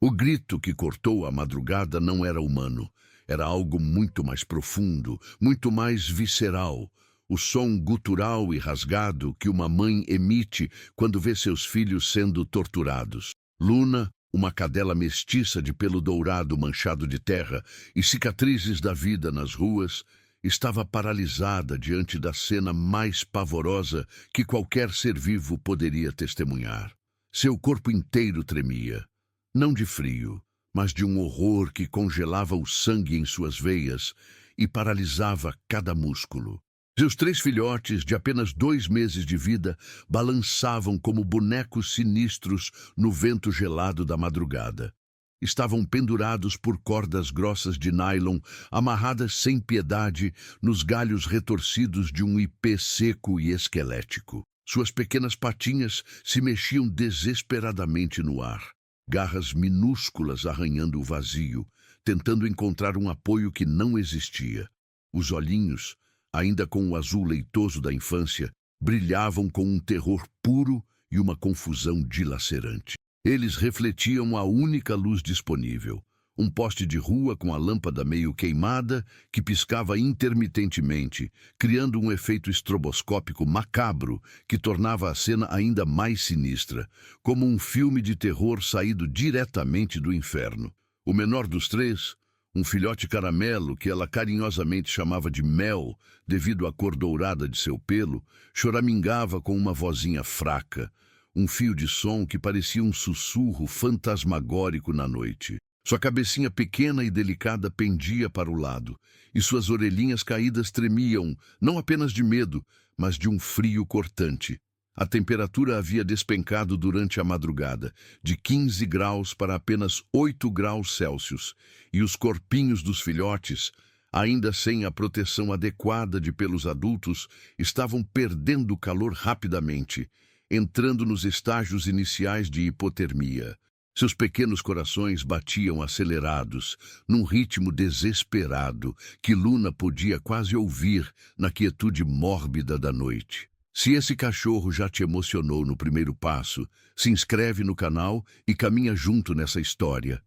O grito que cortou a madrugada não era humano. Era algo muito mais profundo, muito mais visceral. O som gutural e rasgado que uma mãe emite quando vê seus filhos sendo torturados. Luna, uma cadela mestiça de pelo dourado manchado de terra e cicatrizes da vida nas ruas, estava paralisada diante da cena mais pavorosa que qualquer ser vivo poderia testemunhar. Seu corpo inteiro tremia, não de frio, mas de um horror que congelava o sangue em suas veias e paralisava cada músculo. Seus 3 filhotes, de apenas 2 meses de vida, balançavam como bonecos sinistros no vento gelado da madrugada. Estavam pendurados por cordas grossas de nylon, amarradas sem piedade nos galhos retorcidos de um ipê seco e esquelético. Suas pequenas patinhas se mexiam desesperadamente no ar, garras minúsculas arranhando o vazio, tentando encontrar um apoio que não existia. Os olhinhos, ainda com o azul leitoso da infância, brilhavam com um terror puro e uma confusão dilacerante. Eles refletiam a única luz disponível, um poste de rua com a lâmpada meio queimada que piscava intermitentemente, criando um efeito estroboscópico macabro que tornava a cena ainda mais sinistra, como um filme de terror saído diretamente do inferno. O menor dos 3, um filhote caramelo que ela carinhosamente chamava de Mel, devido à cor dourada de seu pelo, choramingava com uma vozinha fraca, um fio de som que parecia um sussurro fantasmagórico na noite. Sua cabecinha pequena e delicada pendia para o lado, e suas orelhinhas caídas tremiam, não apenas de medo, mas de um frio cortante. A temperatura havia despencado durante a madrugada, de 15 graus para apenas 8 graus Celsius, e os corpinhos dos filhotes, ainda sem a proteção adequada de pelos adultos, estavam perdendo calor rapidamente, entrando nos estágios iniciais de hipotermia. Seus pequenos corações batiam acelerados, num ritmo desesperado que Luna podia quase ouvir na quietude mórbida da noite. Se esse cachorro já te emocionou no primeiro passo, se inscreve no canal e caminha junto nessa história.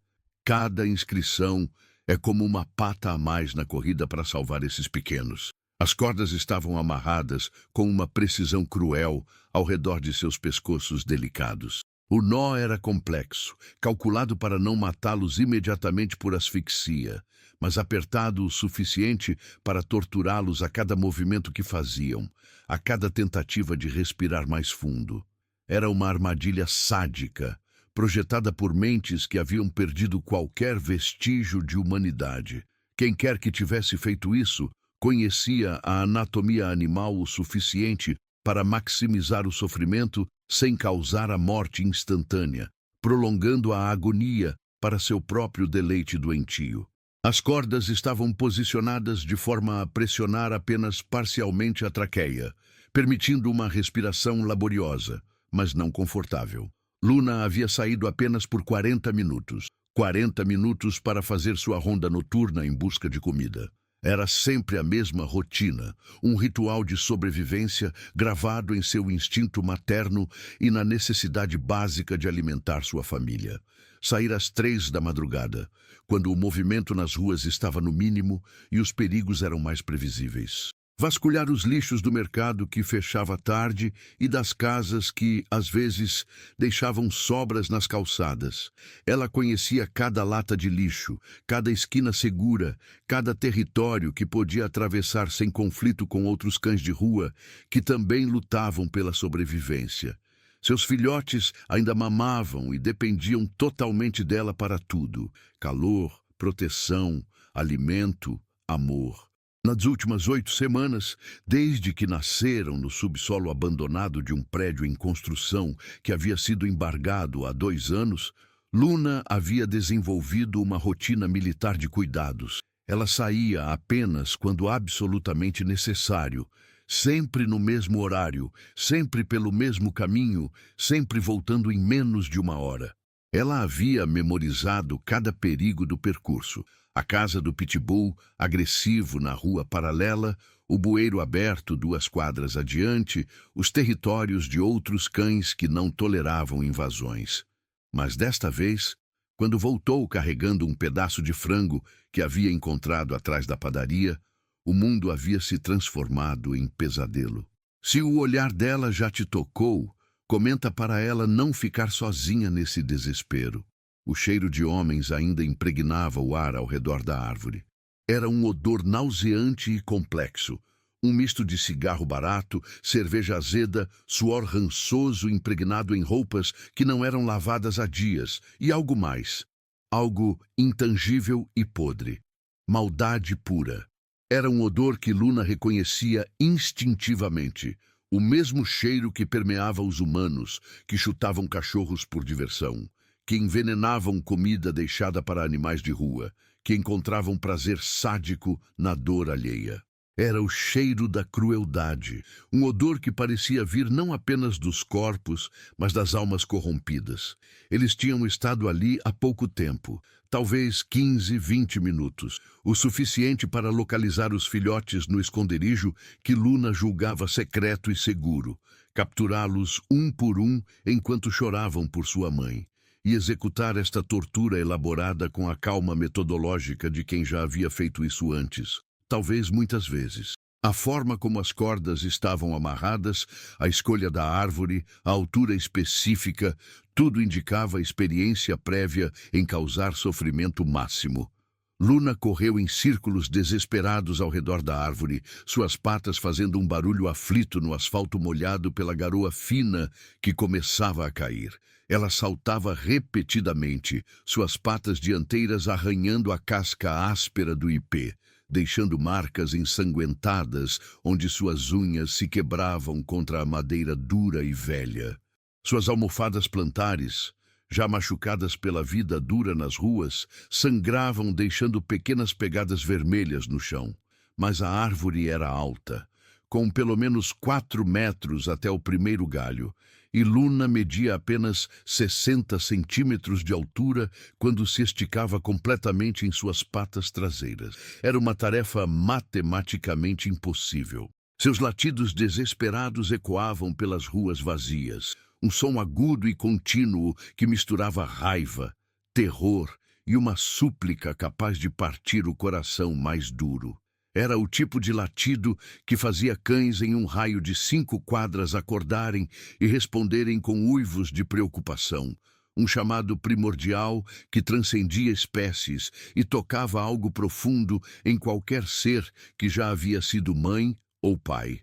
Cada inscrição é como uma pata a mais na corrida para salvar esses pequenos. As cordas estavam amarradas com uma precisão cruel ao redor de seus pescoços delicados. O nó era complexo, calculado para não matá-los imediatamente por asfixia, mas apertado o suficiente para torturá-los a cada movimento que faziam, a cada tentativa de respirar mais fundo. Era uma armadilha sádica, projetada por mentes que haviam perdido qualquer vestígio de humanidade. Quem quer que tivesse feito isso conhecia a anatomia animal o suficiente para maximizar o sofrimento sem causar a morte instantânea, prolongando a agonia para seu próprio deleite doentio. As cordas estavam posicionadas de forma a pressionar apenas parcialmente a traqueia, permitindo uma respiração laboriosa, mas não confortável. Luna havia saído apenas por 40 minutos. 40 minutos para fazer sua ronda noturna em busca de comida. Era sempre a mesma rotina, um ritual de sobrevivência gravado em seu instinto materno e na necessidade básica de alimentar sua família. Sair às 3 da madrugada, quando o movimento nas ruas estava no mínimo e os perigos eram mais previsíveis. Vasculhar os lixos do mercado que fechava tarde e das casas que, às vezes, deixavam sobras nas calçadas. Ela conhecia cada lata de lixo, cada esquina segura, cada território que podia atravessar sem conflito com outros cães de rua que também lutavam pela sobrevivência. Seus filhotes ainda mamavam e dependiam totalmente dela para tudo: calor, proteção, alimento, amor. Nas últimas 8 semanas, desde que nasceram no subsolo abandonado de um prédio em construção que havia sido embargado há 2 anos, Luna havia desenvolvido uma rotina militar de cuidados. Ela saía apenas quando absolutamente necessário, sempre no mesmo horário, sempre pelo mesmo caminho, sempre voltando em menos de 1 hora. Ela havia memorizado cada perigo do percurso. A casa do pitbull, agressivo na rua paralela, o bueiro aberto 2 quadras adiante, os territórios de outros cães que não toleravam invasões. Mas desta vez, Quando voltou carregando um pedaço de frango que havia encontrado atrás da padaria, o mundo havia se transformado em pesadelo. Se o olhar dela já te tocou, comenta para ela não ficar sozinha nesse desespero. O cheiro de homens ainda impregnava o ar ao redor da árvore. Era um odor nauseante e complexo, um misto de cigarro barato, cerveja azeda, suor rançoso impregnado em roupas que não eram lavadas há dias, e algo mais, algo intangível e podre. Maldade pura. Era um odor que Luna reconhecia instintivamente, o mesmo cheiro que permeava os humanos, que chutavam cachorros por diversão, que envenenavam comida deixada para animais de rua, que encontravam prazer sádico na dor alheia. Era o cheiro da crueldade, um odor que parecia vir não apenas dos corpos, mas das almas corrompidas. Eles tinham estado ali há pouco tempo, talvez 15, 20 minutos, o suficiente para localizar os filhotes no esconderijo que Luna julgava secreto e seguro, capturá-los um por um enquanto choravam por sua mãe, e executar esta tortura elaborada com a calma metodológica de quem já havia feito isso antes. Talvez muitas vezes. A forma como as cordas estavam amarradas, a escolha da árvore, a altura específica, tudo indicava experiência prévia em causar sofrimento máximo. Luna correu em círculos desesperados ao redor da árvore, suas patas fazendo um barulho aflito no asfalto molhado pela garoa fina que começava a cair. Ela saltava repetidamente, suas patas dianteiras arranhando a casca áspera do ipê, deixando marcas ensanguentadas onde suas unhas se quebravam contra a madeira dura e velha. Suas almofadas plantares, já machucadas pela vida dura nas ruas, sangravam deixando pequenas pegadas vermelhas no chão. Mas a árvore era alta, com pelo menos 4 metros até o primeiro galho, e Luna media apenas 60 centímetros de altura quando se esticava completamente em suas patas traseiras. Era uma tarefa matematicamente impossível. Seus latidos desesperados ecoavam pelas ruas vazias, um som agudo e contínuo que misturava raiva, terror e uma súplica capaz de partir o coração mais duro. Era o tipo de latido que fazia cães em um raio de 5 quadras acordarem e responderem com uivos de preocupação, um chamado primordial que transcendia espécies e tocava algo profundo em qualquer ser que já havia sido mãe ou pai.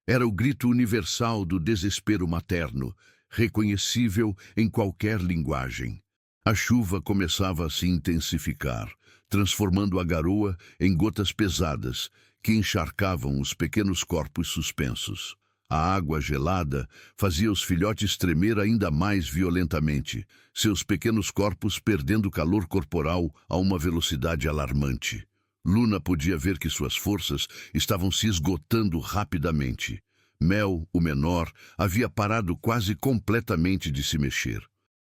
Era o grito universal do desespero materno, reconhecível em qualquer linguagem. A chuva começava a se intensificar, transformando a garoa em gotas pesadas que encharcavam os pequenos corpos suspensos. A água gelada fazia os filhotes tremer ainda mais violentamente, seus pequenos corpos perdendo calor corporal a uma velocidade alarmante. Luna podia ver que suas forças estavam se esgotando rapidamente. Mel, o menor, havia parado quase completamente de se mexer.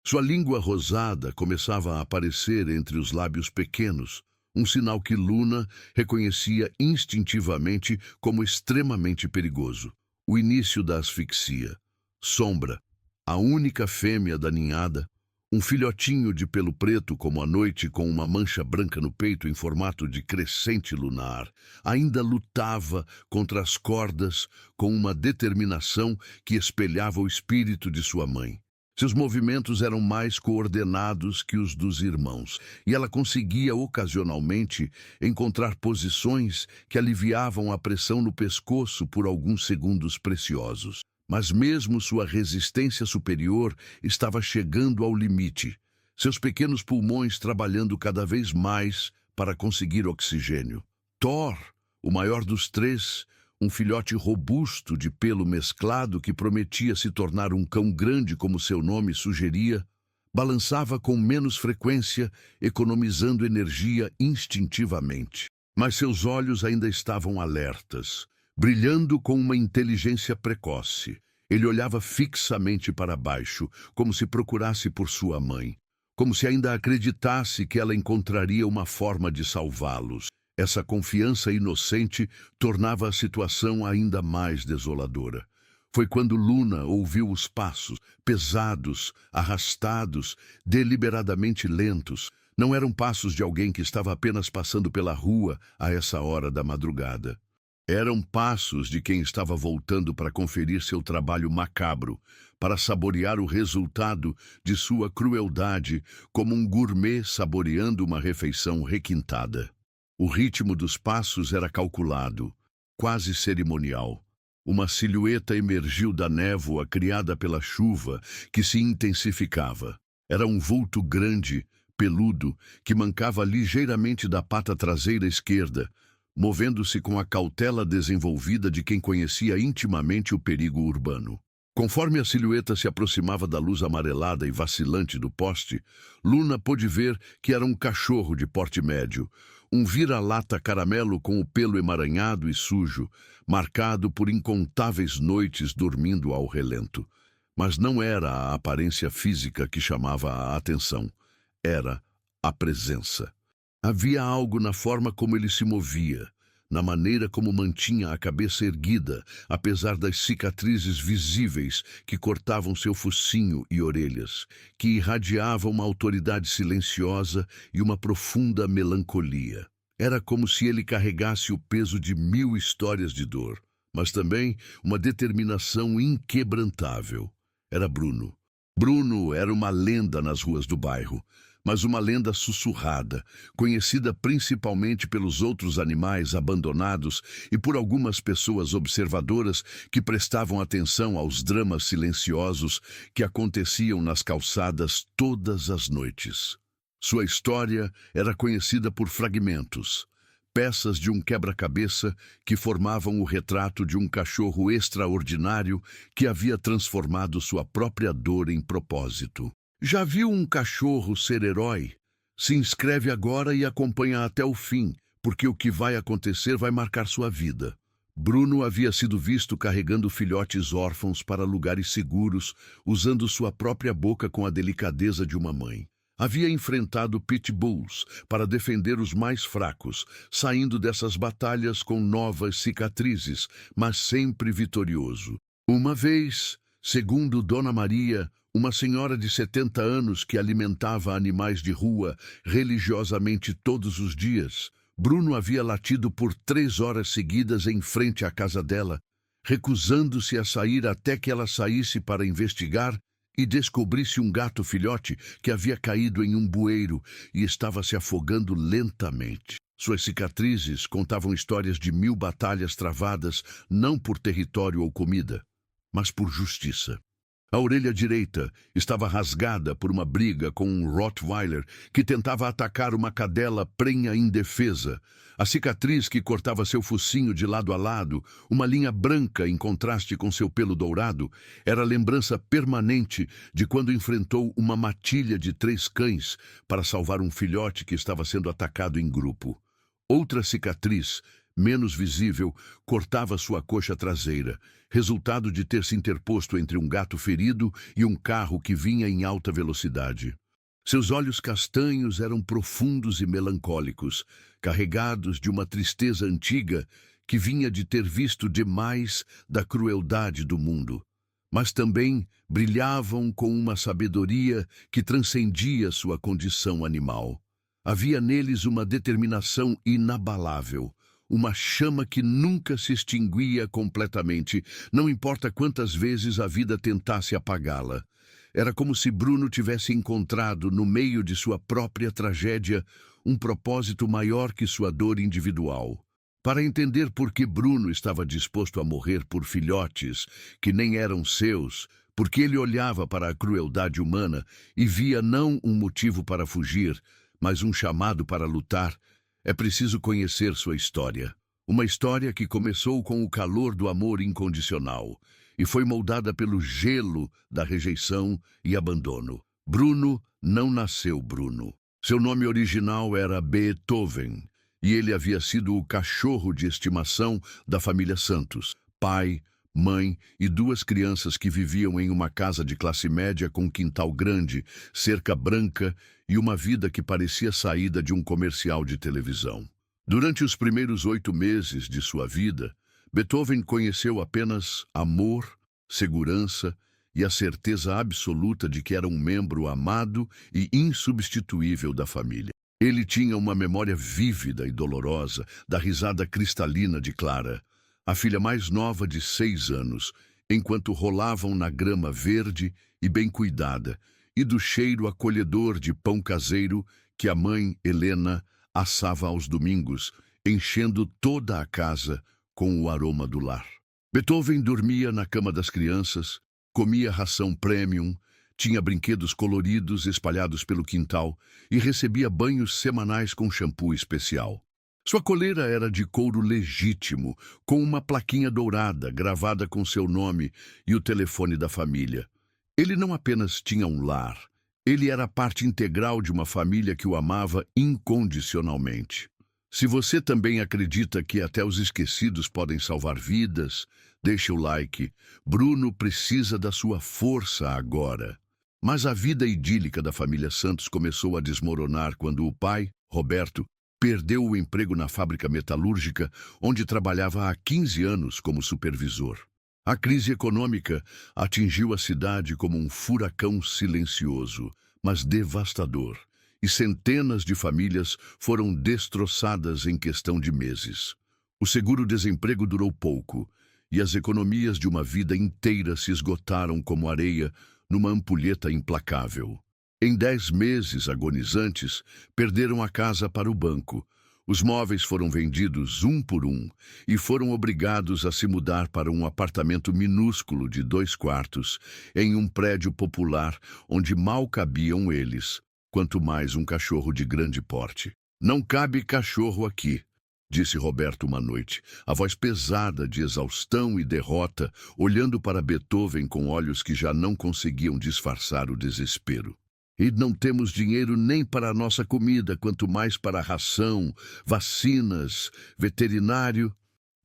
Sua língua rosada começava a aparecer entre os lábios pequenos, um sinal que Luna reconhecia instintivamente como extremamente perigoso. O início da asfixia. Sombra, a única fêmea da ninhada, um filhotinho de pelo preto como a noite com uma mancha branca no peito em formato de crescente lunar, ainda lutava contra as cordas com uma determinação que espelhava o espírito de sua mãe. Seus movimentos eram mais coordenados que os dos irmãos, e ela conseguia ocasionalmente encontrar posições que aliviavam a pressão no pescoço por alguns segundos preciosos. Mas mesmo sua resistência superior estava chegando ao limite, seus pequenos pulmões trabalhando cada vez mais para conseguir oxigênio. Thor, o maior dos 3, um filhote robusto de pelo mesclado que prometia se tornar um cão grande como seu nome sugeria, balançava com menos frequência, economizando energia instintivamente. Mas seus olhos ainda estavam alertas, brilhando com uma inteligência precoce. Ele olhava fixamente para baixo, como se procurasse por sua mãe, como se ainda acreditasse que ela encontraria uma forma de salvá-los. Essa confiança inocente tornava a situação ainda mais desoladora. Foi quando Luna ouviu os passos, pesados, arrastados, deliberadamente lentos. Não eram passos de alguém que estava apenas passando pela rua a essa hora da madrugada. Eram passos de quem estava voltando para conferir seu trabalho macabro, para saborear o resultado de sua crueldade, como um gourmet saboreando uma refeição requintada. O ritmo dos passos era calculado, quase cerimonial. Uma silhueta emergiu da névoa criada pela chuva, que se intensificava. Era um vulto grande, peludo, que mancava ligeiramente da pata traseira esquerda, movendo-se com a cautela desenvolvida de quem conhecia intimamente o perigo urbano. Conforme a silhueta se aproximava da luz amarelada e vacilante do poste, Luna pôde ver que era um cachorro de porte médio, um vira-lata caramelo com o pelo emaranhado e sujo, marcado por incontáveis noites dormindo ao relento. Mas não era a aparência física que chamava a atenção, era a presença. Havia algo na forma como ele se movia, na maneira como mantinha a cabeça erguida, apesar das cicatrizes visíveis que cortavam seu focinho e orelhas, que irradiavam uma autoridade silenciosa e uma profunda melancolia. Era como se ele carregasse o peso de 1000 histórias de dor, mas também uma determinação inquebrantável. Era Bruno. Bruno era uma lenda nas ruas do bairro, mas uma lenda sussurrada, conhecida principalmente pelos outros animais abandonados e por algumas pessoas observadoras que prestavam atenção aos dramas silenciosos que aconteciam nas calçadas todas as noites. Sua história era conhecida por fragmentos, peças de um quebra-cabeça que formavam o retrato de um cachorro extraordinário que havia transformado sua própria dor em propósito. Já viu um cachorro ser herói? Se inscreve agora e acompanha até o fim, porque o que vai acontecer vai marcar sua vida. Bruno havia sido visto carregando filhotes órfãos para lugares seguros, usando sua própria boca com a delicadeza de uma mãe. Havia enfrentado pitbulls para defender os mais fracos, saindo dessas batalhas com novas cicatrizes, mas sempre vitorioso. Uma vez, segundo Dona Maria, uma senhora de 70 anos que alimentava animais de rua religiosamente todos os dias, Bruno havia latido por 3 horas seguidas em frente à casa dela, recusando-se a sair até que ela saísse para investigar e descobrisse um gato filhote que havia caído em um bueiro e estava se afogando lentamente. Suas cicatrizes contavam histórias de 1000 batalhas travadas não por território ou comida, mas por justiça. A orelha direita estava rasgada por uma briga com um Rottweiler que tentava atacar uma cadela prenha indefesa. A cicatriz que cortava seu focinho de lado a lado, uma linha branca em contraste com seu pelo dourado, era a lembrança permanente de quando enfrentou uma matilha de 3 cães para salvar um filhote que estava sendo atacado em grupo. Outra cicatriz, menos visível, cortava sua coxa traseira, resultado de ter se interposto entre um gato ferido e um carro que vinha em alta velocidade. Seus olhos castanhos eram profundos e melancólicos, carregados de uma tristeza antiga que vinha de ter visto demais da crueldade do mundo, mas também brilhavam com uma sabedoria que transcendia sua condição animal. Havia neles uma determinação inabalável, uma chama que nunca se extinguia completamente, não importa quantas vezes a vida tentasse apagá-la. Era como se Bruno tivesse encontrado, no meio de sua própria tragédia, um propósito maior que sua dor individual. Para entender por que Bruno estava disposto a morrer por filhotes que nem eram seus, porque ele olhava para a crueldade humana e via não um motivo para fugir, mas um chamado para lutar, é preciso conhecer sua história. Uma história que começou com o calor do amor incondicional e foi moldada pelo gelo da rejeição e abandono. Bruno não nasceu Bruno. Seu nome original era Beethoven e ele havia sido o cachorro de estimação da família Santos, pai, mãe e 2 crianças que viviam em uma casa de classe média com um quintal grande, cerca branca e uma vida que parecia saída de um comercial de televisão. Durante os primeiros 8 meses de sua vida, Beethoven conheceu apenas amor, segurança e a certeza absoluta de que era um membro amado e insubstituível da família. Ele tinha uma memória vívida e dolorosa da risada cristalina de Clara, a filha mais nova de 6 anos, enquanto rolavam na grama verde e bem cuidada, e do cheiro acolhedor de pão caseiro que a mãe, Helena, assava aos domingos, enchendo toda a casa com o aroma do lar. Beethoven dormia na cama das crianças, comia ração premium, tinha brinquedos coloridos espalhados pelo quintal e recebia banhos semanais com shampoo especial. Sua coleira era de couro legítimo, com uma plaquinha dourada gravada com seu nome e o telefone da família. Ele não apenas tinha um lar, ele era parte integral de uma família que o amava incondicionalmente. Se você também acredita que até os esquecidos podem salvar vidas, deixe o like. Bruno precisa da sua força agora. Mas a vida idílica da família Santos começou a desmoronar quando o pai, Roberto, perdeu o emprego na fábrica metalúrgica, onde trabalhava há 15 anos como supervisor. A crise econômica atingiu a cidade como um furacão silencioso, mas devastador, e centenas de famílias foram destroçadas em questão de meses. O seguro-desemprego durou pouco, e as economias de uma vida inteira se esgotaram como areia numa ampulheta implacável. Em 10 meses agonizantes, perderam a casa para o banco. Os móveis foram vendidos um por um e foram obrigados a se mudar para um apartamento minúsculo de 2 quartos, em um prédio popular onde mal cabiam eles, quanto mais um cachorro de grande porte. "Não cabe cachorro aqui", disse Roberto uma noite, a voz pesada de exaustão e derrota, olhando para Beethoven com olhos que já não conseguiam disfarçar o desespero. "E não temos dinheiro nem para a nossa comida, quanto mais para ração, vacinas, veterinário."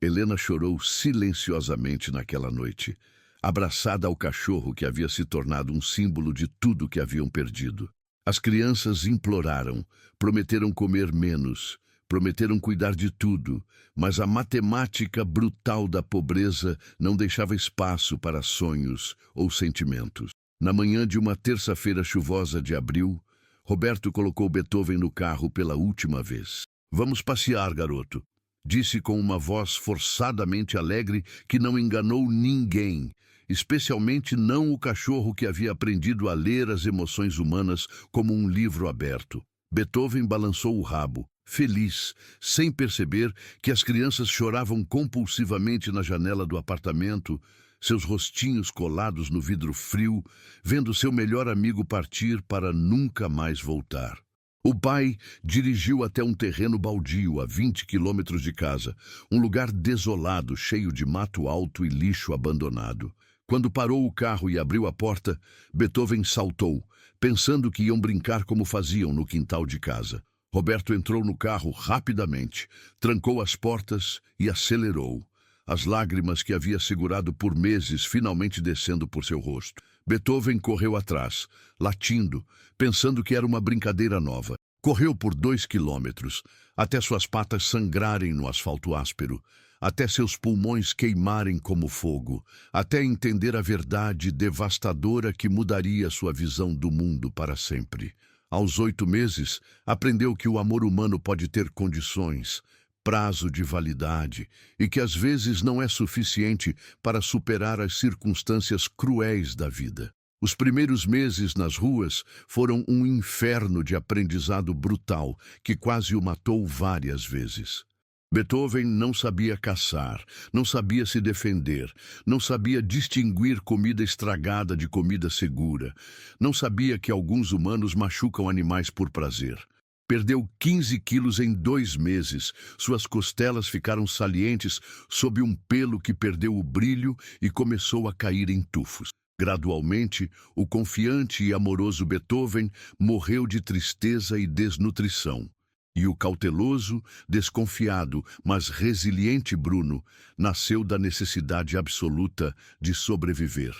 Helena chorou silenciosamente naquela noite, abraçada ao cachorro que havia se tornado um símbolo de tudo que haviam perdido. As crianças imploraram, prometeram comer menos, prometeram cuidar de tudo, mas a matemática brutal da pobreza não deixava espaço para sonhos ou sentimentos. Na manhã de uma terça-feira chuvosa de abril, Roberto colocou Beethoven no carro pela última vez. "Vamos passear, garoto", disse com uma voz forçadamente alegre que não enganou ninguém, especialmente não o cachorro que havia aprendido a ler as emoções humanas como um livro aberto. Beethoven balançou o rabo, feliz, sem perceber que as crianças choravam compulsivamente na janela do apartamento, seus rostinhos colados no vidro frio, vendo seu melhor amigo partir para nunca mais voltar. O pai dirigiu até um terreno baldio a 20 quilômetros de casa, um lugar desolado, cheio de mato alto e lixo abandonado. Quando parou o carro e abriu a porta, Beethoven saltou, pensando que iam brincar como faziam no quintal de casa. Roberto entrou no carro rapidamente, trancou as portas e acelerou, as lágrimas que havia segurado por meses finalmente descendo por seu rosto. Beethoven correu atrás, latindo, pensando que era uma brincadeira nova. Correu por 2 quilômetros, até suas patas sangrarem no asfalto áspero, até seus pulmões queimarem como fogo, até entender a verdade devastadora que mudaria sua visão do mundo para sempre. Aos 8 meses, aprendeu que o amor humano pode ter condições, prazo de validade, e que às vezes não é suficiente para superar as circunstâncias cruéis da vida. Os primeiros meses nas ruas foram um inferno de aprendizado brutal que quase o matou várias vezes. Beethoven não sabia caçar, não sabia se defender, não sabia distinguir comida estragada de comida segura, não sabia que alguns humanos machucam animais por prazer. Perdeu 15 quilos em 2 meses, suas costelas ficaram salientes sob um pelo que perdeu o brilho e começou a cair em tufos. Gradualmente, o confiante e amoroso Beethoven morreu de tristeza e desnutrição. E o cauteloso, desconfiado, mas resiliente Bruno nasceu da necessidade absoluta de sobreviver.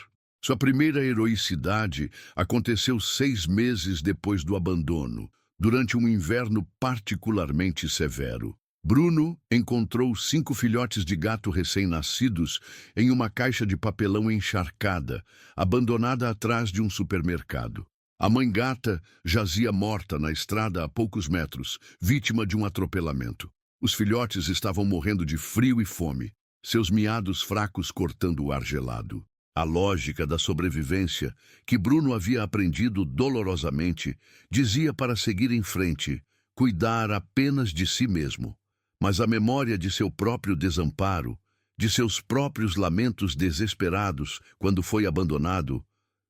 Sua primeira heroicidade aconteceu 6 meses depois do abandono, durante um inverno particularmente severo. Bruno encontrou 5 filhotes de gato recém-nascidos em uma caixa de papelão encharcada, abandonada atrás de um supermercado. A mãe gata jazia morta na estrada a poucos metros, vítima de um atropelamento. Os filhotes estavam morrendo de frio e fome, seus miados fracos cortando o ar gelado. A lógica da sobrevivência, que Bruno havia aprendido dolorosamente, dizia para seguir em frente, cuidar apenas de si mesmo. Mas a memória de seu próprio desamparo, de seus próprios lamentos desesperados quando foi abandonado,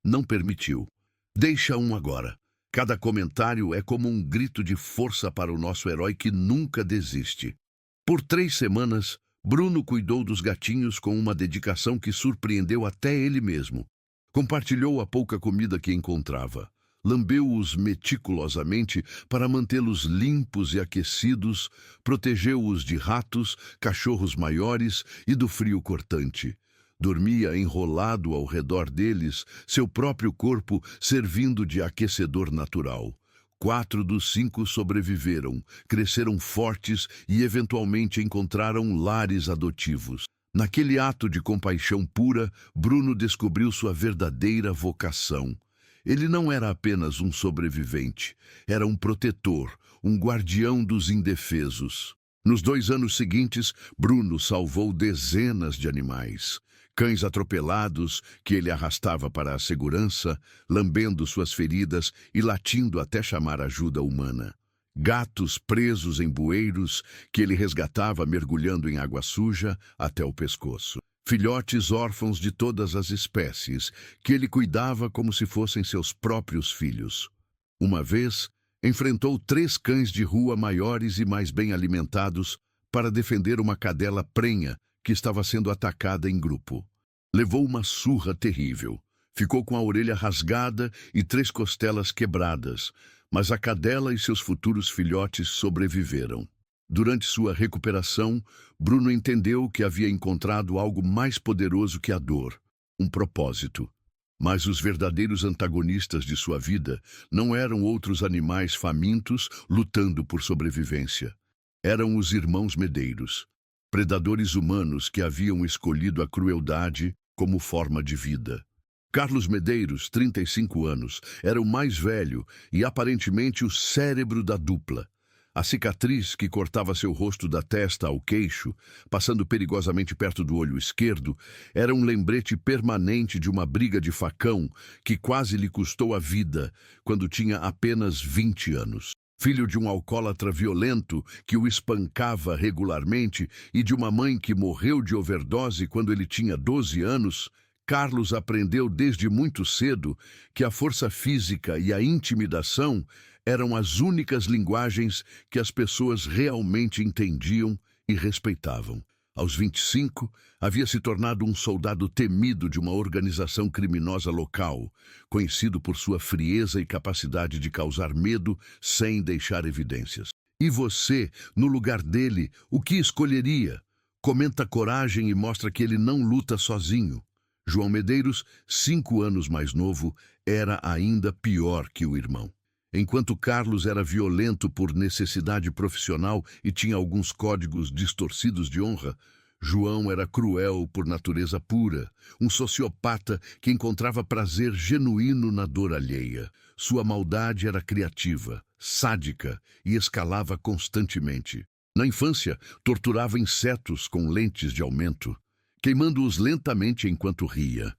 não permitiu. Deixa um agora. Cada comentário é como um grito de força para o nosso herói que nunca desiste. Por 3 semanas, Bruno cuidou dos gatinhos com uma dedicação que surpreendeu até ele mesmo. Compartilhou a pouca comida que encontrava. Lambeu-os meticulosamente para mantê-los limpos e aquecidos, protegeu-os de ratos, cachorros maiores e do frio cortante. Dormia enrolado ao redor deles, seu próprio corpo servindo de aquecedor natural. 4 dos 5 sobreviveram, cresceram fortes e eventualmente encontraram lares adotivos. Naquele ato de compaixão pura, Bruno descobriu sua verdadeira vocação. Ele não era apenas um sobrevivente, era um protetor, um guardião dos indefesos. Nos 2 anos seguintes, Bruno salvou dezenas de animais. Cães atropelados que ele arrastava para a segurança, lambendo suas feridas e latindo até chamar ajuda humana. Gatos presos em bueiros que ele resgatava mergulhando em água suja até o pescoço. Filhotes órfãos de todas as espécies, que ele cuidava como se fossem seus próprios filhos. Uma vez, enfrentou 3 cães de rua maiores e mais bem alimentados para defender uma cadela prenha que estava sendo atacada em grupo. Levou uma surra terrível. Ficou com a orelha rasgada e 3 costelas quebradas, mas a cadela e seus futuros filhotes sobreviveram. Durante sua recuperação, Bruno entendeu que havia encontrado algo mais poderoso que a dor, um propósito. Mas os verdadeiros antagonistas de sua vida não eram outros animais famintos lutando por sobrevivência. Eram os irmãos Medeiros, predadores humanos que haviam escolhido a crueldade como forma de vida. Carlos Medeiros, 35 anos, era o mais velho e aparentemente o cérebro da dupla. A cicatriz que cortava seu rosto da testa ao queixo, passando perigosamente perto do olho esquerdo, era um lembrete permanente de uma briga de facão que quase lhe custou a vida quando tinha apenas 20 anos. Filho de um alcoólatra violento que o espancava regularmente e de uma mãe que morreu de overdose quando ele tinha 12 anos, Carlos aprendeu desde muito cedo que a força física e a intimidação eram as únicas linguagens que as pessoas realmente entendiam e respeitavam. Aos 25, havia se tornado um soldado temido de uma organização criminosa local, conhecido por sua frieza e capacidade de causar medo sem deixar evidências. E você, no lugar dele, o que escolheria? Comenta coragem e mostra que ele não luta sozinho. João Medeiros, 5 anos mais novo, era ainda pior que o irmão. Enquanto Carlos era violento por necessidade profissional e tinha alguns códigos distorcidos de honra, João era cruel por natureza pura, um sociopata que encontrava prazer genuíno na dor alheia. Sua maldade era criativa, sádica e escalava constantemente. Na infância, torturava insetos com lentes de aumento, queimando-os lentamente enquanto ria.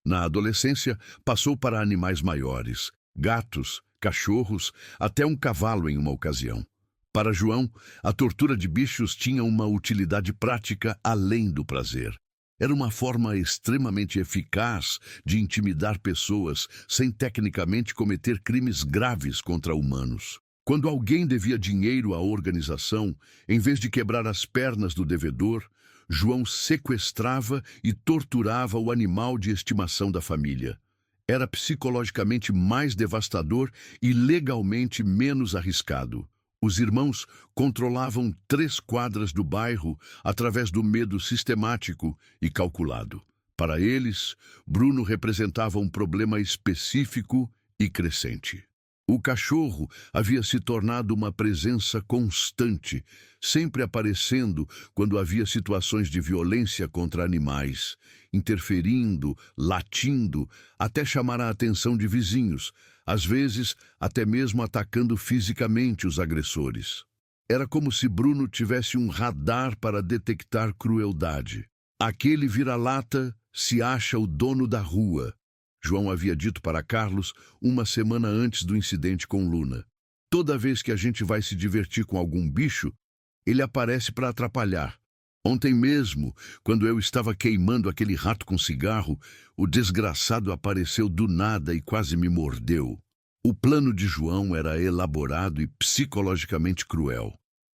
Na adolescência, passou para animais maiores, gatos, cachorros, até um cavalo em uma ocasião. Para João, a tortura de bichos tinha uma utilidade prática além do prazer. Era uma forma extremamente eficaz de intimidar pessoas sem tecnicamente cometer crimes graves contra humanos. Quando alguém devia dinheiro à organização, em vez de quebrar as pernas do devedor, João sequestrava e torturava o animal de estimação da família. Era psicologicamente mais devastador e legalmente menos arriscado. Os irmãos controlavam 3 quadras do bairro através do medo sistemático e calculado. Para eles, Bruno representava um problema específico e crescente. O cachorro havia se tornado uma presença constante, sempre aparecendo quando havia situações de violência contra animais, interferindo, latindo, até chamar a atenção de vizinhos, às vezes até mesmo atacando fisicamente os agressores. Era como se Bruno tivesse um radar para detectar crueldade. Aquele vira-lata se acha o dono da rua, João havia dito para Carlos uma semana antes do incidente com Luna. Toda vez que a gente vai se divertir com algum bicho, ele aparece para atrapalhar. Ontem mesmo, quando eu estava queimando aquele rato com cigarro, o desgraçado apareceu do nada e quase me mordeu. O plano de João era elaborado e psicologicamente cruel.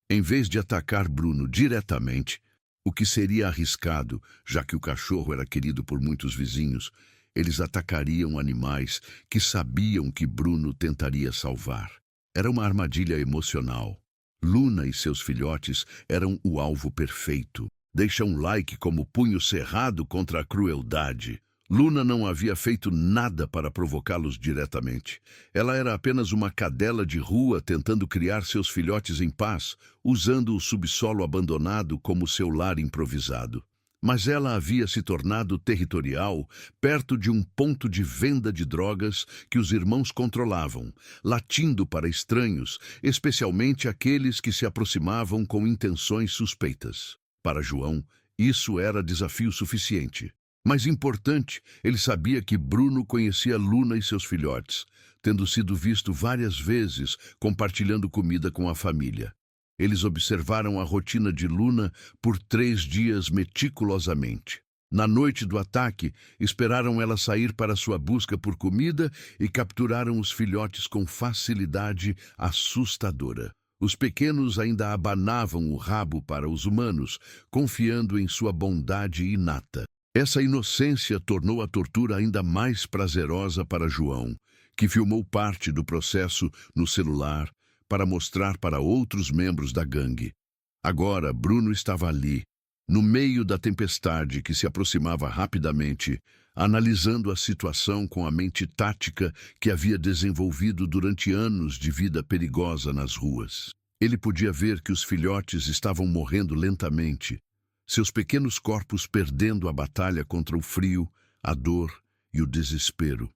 Em vez de atacar Bruno diretamente, o que seria arriscado, já que o cachorro era querido por muitos vizinhos, eles atacariam animais que sabiam que Bruno tentaria salvar. Era uma armadilha emocional. Luna e seus filhotes eram o alvo perfeito. Deixa um like como punho cerrado contra a crueldade. Luna não havia feito nada para provocá-los diretamente. Ela era apenas uma cadela de rua tentando criar seus filhotes em paz, usando o subsolo abandonado como seu lar improvisado. Mas ela havia se tornado territorial, perto de um ponto de venda de drogas que os irmãos controlavam, latindo para estranhos, especialmente aqueles que se aproximavam com intenções suspeitas. Para João, isso era desafio suficiente. Mais importante, ele sabia que Bruno conhecia Luna e seus filhotes, tendo sido visto várias vezes compartilhando comida com a família. Eles observaram a rotina de Luna por 3 dias meticulosamente. Na noite do ataque, esperaram ela sair para sua busca por comida e capturaram os filhotes com facilidade assustadora. Os pequenos ainda abanavam o rabo para os humanos, confiando em sua bondade inata. Essa inocência tornou a tortura ainda mais prazerosa para João, que filmou parte do processo no celular, para mostrar para outros membros da gangue. Agora, Bruno estava ali, no meio da tempestade que se aproximava rapidamente, analisando a situação com a mente tática que havia desenvolvido durante anos de vida perigosa nas ruas. Ele podia ver que os filhotes estavam morrendo lentamente, seus pequenos corpos perdendo a batalha contra o frio, a dor e o desespero.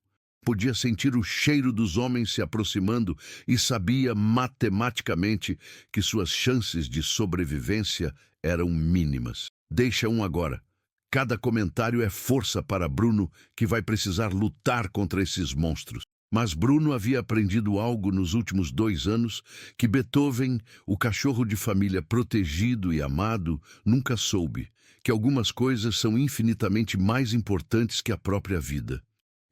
Podia sentir o cheiro dos homens se aproximando e sabia matematicamente que suas chances de sobrevivência eram mínimas. Deixa um agora. Cada comentário é força para Bruno, que vai precisar lutar contra esses monstros. Mas Bruno havia aprendido algo nos últimos 2 anos que Beethoven, o cachorro de família protegido e amado, nunca soube, que algumas coisas são infinitamente mais importantes que a própria vida.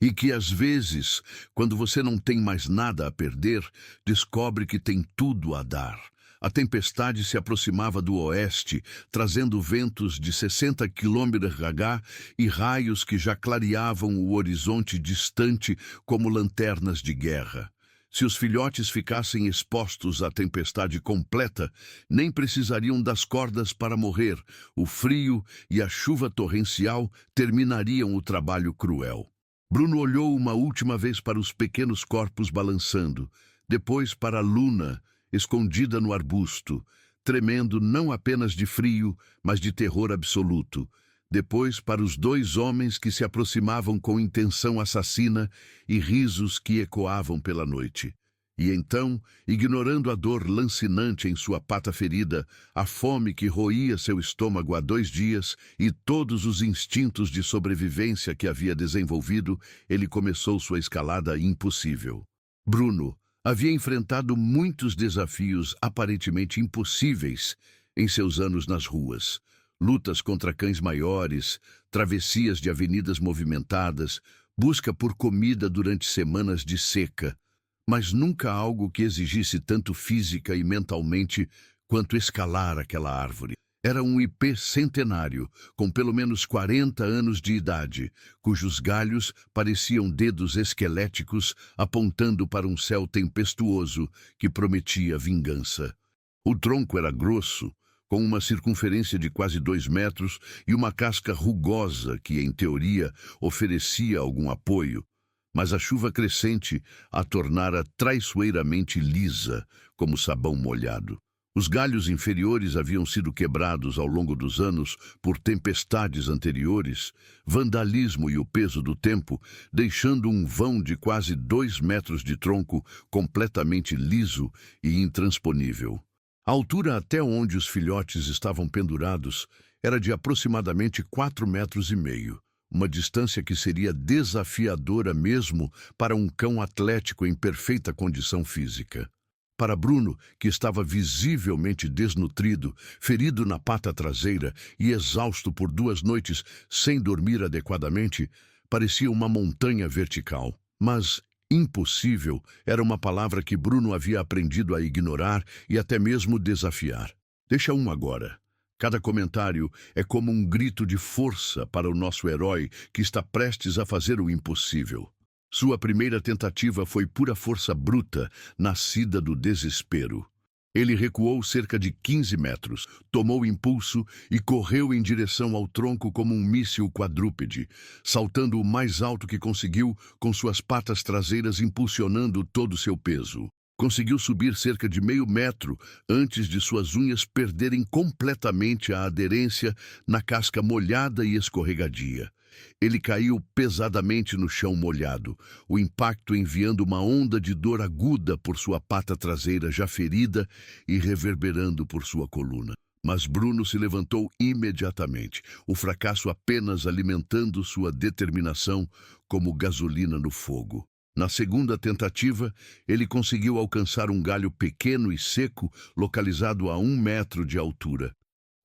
E que, às vezes, quando você não tem mais nada a perder, descobre que tem tudo a dar. A tempestade se aproximava do oeste, trazendo ventos de 60 km/h e raios que já clareavam o horizonte distante como lanternas de guerra. Se os filhotes ficassem expostos à tempestade completa, nem precisariam das cordas para morrer. O frio e a chuva torrencial terminariam o trabalho cruel. Bruno olhou uma última vez para os pequenos corpos balançando, depois para Luna, escondida no arbusto, tremendo não apenas de frio, mas de terror absoluto. Depois para os 2 homens que se aproximavam com intenção assassina e risos que ecoavam pela noite. E então, ignorando a dor lancinante em sua pata ferida, a fome que roía seu estômago há 2 dias e todos os instintos de sobrevivência que havia desenvolvido, ele começou sua escalada impossível. Bruno havia enfrentado muitos desafios aparentemente impossíveis em seus anos nas ruas. Lutas contra cães maiores, travessias de avenidas movimentadas, busca por comida durante semanas de seca, mas nunca algo que exigisse tanto física e mentalmente quanto escalar aquela árvore. Era um ipê centenário, com pelo menos 40 anos de idade, cujos galhos pareciam dedos esqueléticos apontando para um céu tempestuoso que prometia vingança. O tronco era grosso, com uma circunferência de quase 2 metros e uma casca rugosa que, em teoria, oferecia algum apoio. mas a chuva crescente a tornara traiçoeiramente lisa, como sabão molhado. Os galhos inferiores haviam sido quebrados ao longo dos anos por tempestades anteriores, vandalismo e o peso do tempo, deixando um vão de quase 2 metros de tronco completamente liso e intransponível. A altura até onde os filhotes estavam pendurados era de aproximadamente 4,5 metros, uma distância que seria desafiadora mesmo para um cão atlético em perfeita condição física. Para Bruno, que estava visivelmente desnutrido, ferido na pata traseira e exausto por 2 noites sem dormir adequadamente, parecia uma montanha vertical. Mas impossível era uma palavra que Bruno havia aprendido a ignorar e até mesmo desafiar. Deixa agora. Cada comentário é como um grito de força para o nosso herói que está prestes a fazer o impossível. Sua primeira tentativa foi pura força bruta, nascida do desespero. Ele recuou cerca de 15 metros, tomou impulso e correu em direção ao tronco como um míssil quadrúpede, saltando o mais alto que conseguiu, com suas patas traseiras impulsionando todo o seu peso. Conseguiu subir cerca de meio metro antes de suas unhas perderem completamente a aderência na casca molhada e escorregadia. Ele caiu pesadamente no chão molhado, o impacto enviando uma onda de dor aguda por sua pata traseira já ferida e reverberando por sua coluna. Mas Bruno se levantou imediatamente, o fracasso apenas alimentando sua determinação como gasolina no fogo. Na segunda tentativa, ele conseguiu alcançar um galho pequeno e seco, localizado a 1 metro de altura.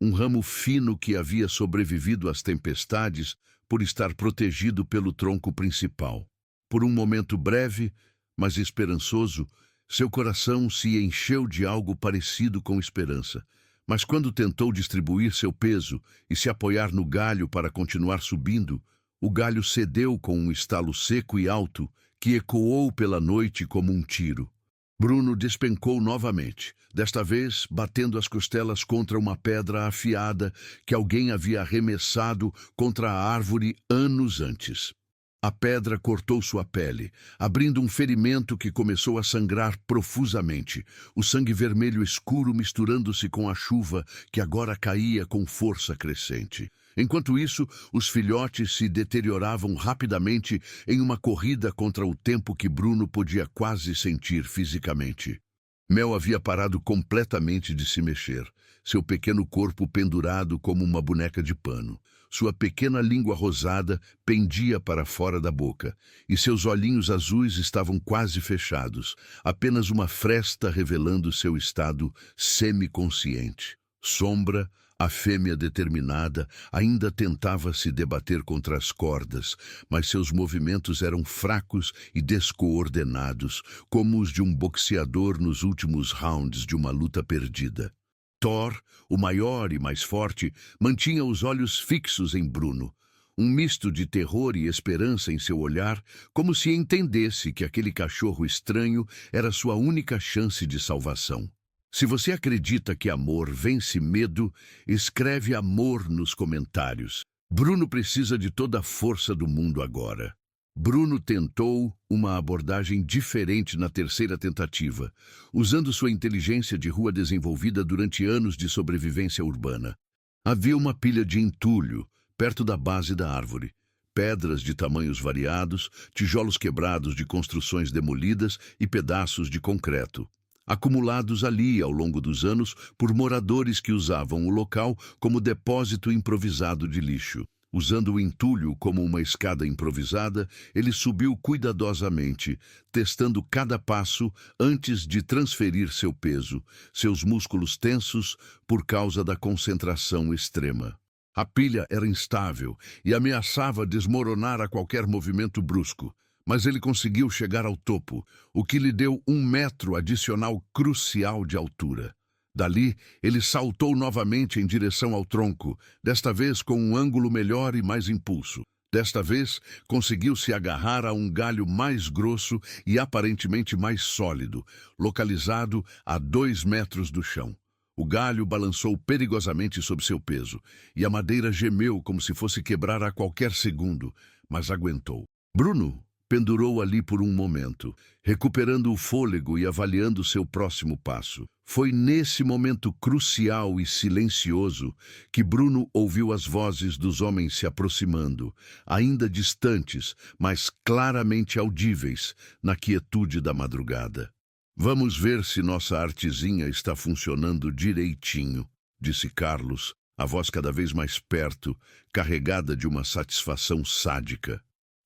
Um ramo fino que havia sobrevivido às tempestades por estar protegido pelo tronco principal. Por um momento breve, mas esperançoso, seu coração se encheu de algo parecido com esperança. Mas quando tentou distribuir seu peso e se apoiar no galho para continuar subindo, o galho cedeu com um estalo seco e alto que ecoou pela noite como um tiro. Bruno despencou novamente, desta vez batendo as costelas contra uma pedra afiada que alguém havia arremessado contra a árvore anos antes. A pedra cortou sua pele, abrindo um ferimento que começou a sangrar profusamente, o sangue vermelho escuro misturando-se com a chuva que agora caía com força crescente. Enquanto isso, os filhotes se deterioravam rapidamente em uma corrida contra o tempo que Bruno podia quase sentir fisicamente. Mel havia parado completamente de se mexer, seu pequeno corpo pendurado como uma boneca de pano. Sua pequena língua rosada pendia para fora da boca, e seus olhinhos azuis estavam quase fechados, apenas uma fresta revelando seu estado semiconsciente. Sombra, a fêmea determinada, ainda tentava se debater contra as cordas, mas seus movimentos eram fracos e descoordenados, como os de um boxeador nos últimos rounds de uma luta perdida. Thor, o maior e mais forte, mantinha os olhos fixos em Bruno, um misto de terror e esperança em seu olhar, como se entendesse que aquele cachorro estranho era sua única chance de salvação. Se você acredita que amor vence medo, escreve amor nos comentários. Bruno precisa de toda a força do mundo agora. Bruno tentou uma abordagem diferente na terceira tentativa, usando sua inteligência de rua desenvolvida durante anos de sobrevivência urbana. Havia uma pilha de entulho perto da base da árvore, pedras de tamanhos variados, tijolos quebrados de construções demolidas e pedaços de concreto, acumulados ali ao longo dos anos por moradores que usavam o local como depósito improvisado de lixo. Usando o entulho como uma escada improvisada, ele subiu cuidadosamente, testando cada passo antes de transferir seu peso, seus músculos tensos por causa da concentração extrema. A pilha era instável e ameaçava desmoronar a qualquer movimento brusco, mas ele conseguiu chegar ao topo, o que lhe deu 1 metro adicional crucial de altura. Dali, ele saltou novamente em direção ao tronco, desta vez com um ângulo melhor e mais impulso. Desta vez, conseguiu se agarrar a um galho mais grosso e aparentemente mais sólido, localizado a 2 metros do chão. O galho balançou perigosamente sob seu peso, e a madeira gemeu como se fosse quebrar a qualquer segundo, mas aguentou. Bruno pendurou ali por um momento, recuperando o fôlego e avaliando seu próximo passo. Foi nesse momento crucial e silencioso que Bruno ouviu as vozes dos homens se aproximando, ainda distantes, mas claramente audíveis na quietude da madrugada. "Vamos ver se nossa artezinha está funcionando direitinho", disse Carlos, a voz cada vez mais perto, carregada de uma satisfação sádica.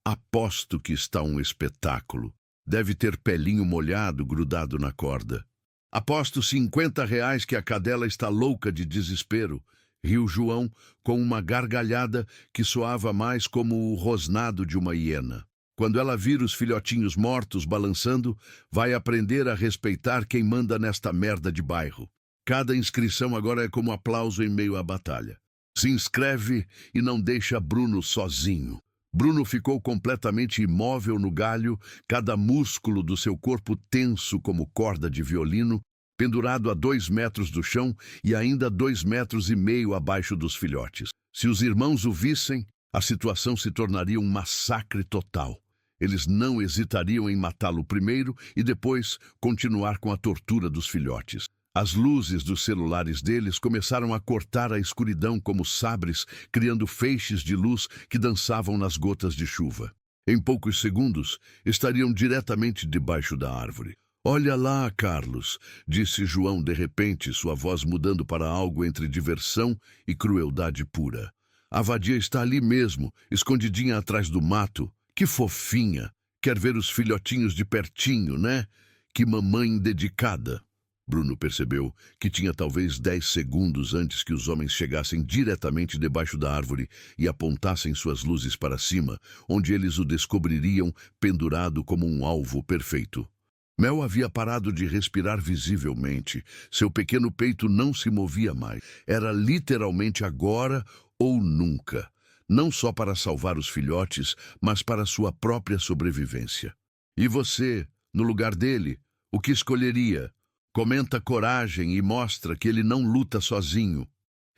"Aposto que está um espetáculo. Deve ter pelinho molhado grudado na corda." "Aposto R$ 50 que a cadela está louca de desespero", riu João com uma gargalhada que soava mais como o rosnado de uma hiena. "Quando ela vir os filhotinhos mortos balançando, vai aprender a respeitar quem manda nesta merda de bairro. Cada inscrição agora é como aplauso em meio à batalha. Se inscreve e não deixa Bruno sozinho." Bruno ficou completamente imóvel no galho, cada músculo do seu corpo tenso como corda de violino, pendurado a 2 metros do chão e ainda 2,5 metros abaixo dos filhotes. Se os irmãos o vissem, a situação se tornaria um massacre total. Eles não hesitariam em matá-lo primeiro e depois continuar com a tortura dos filhotes. As luzes dos celulares deles começaram a cortar a escuridão como sabres, criando feixes de luz que dançavam nas gotas de chuva. Em poucos segundos, estariam diretamente debaixo da árvore. "Olha lá, Carlos", disse João de repente, sua voz mudando para algo entre diversão e crueldade pura. "A vadia está ali mesmo, escondidinha atrás do mato. Que fofinha! Quer ver os filhotinhos de pertinho, né? Que mamãe dedicada." Bruno percebeu que tinha talvez 10 segundos antes que os homens chegassem diretamente debaixo da árvore e apontassem suas luzes para cima, onde eles o descobririam pendurado como um alvo perfeito. Mel havia parado de respirar visivelmente. Seu pequeno peito não se movia mais. Era literalmente agora ou nunca. Não só para salvar os filhotes, mas para sua própria sobrevivência. "E você, no lugar dele, o que escolheria?" Comenta coragem e mostra que ele não luta sozinho.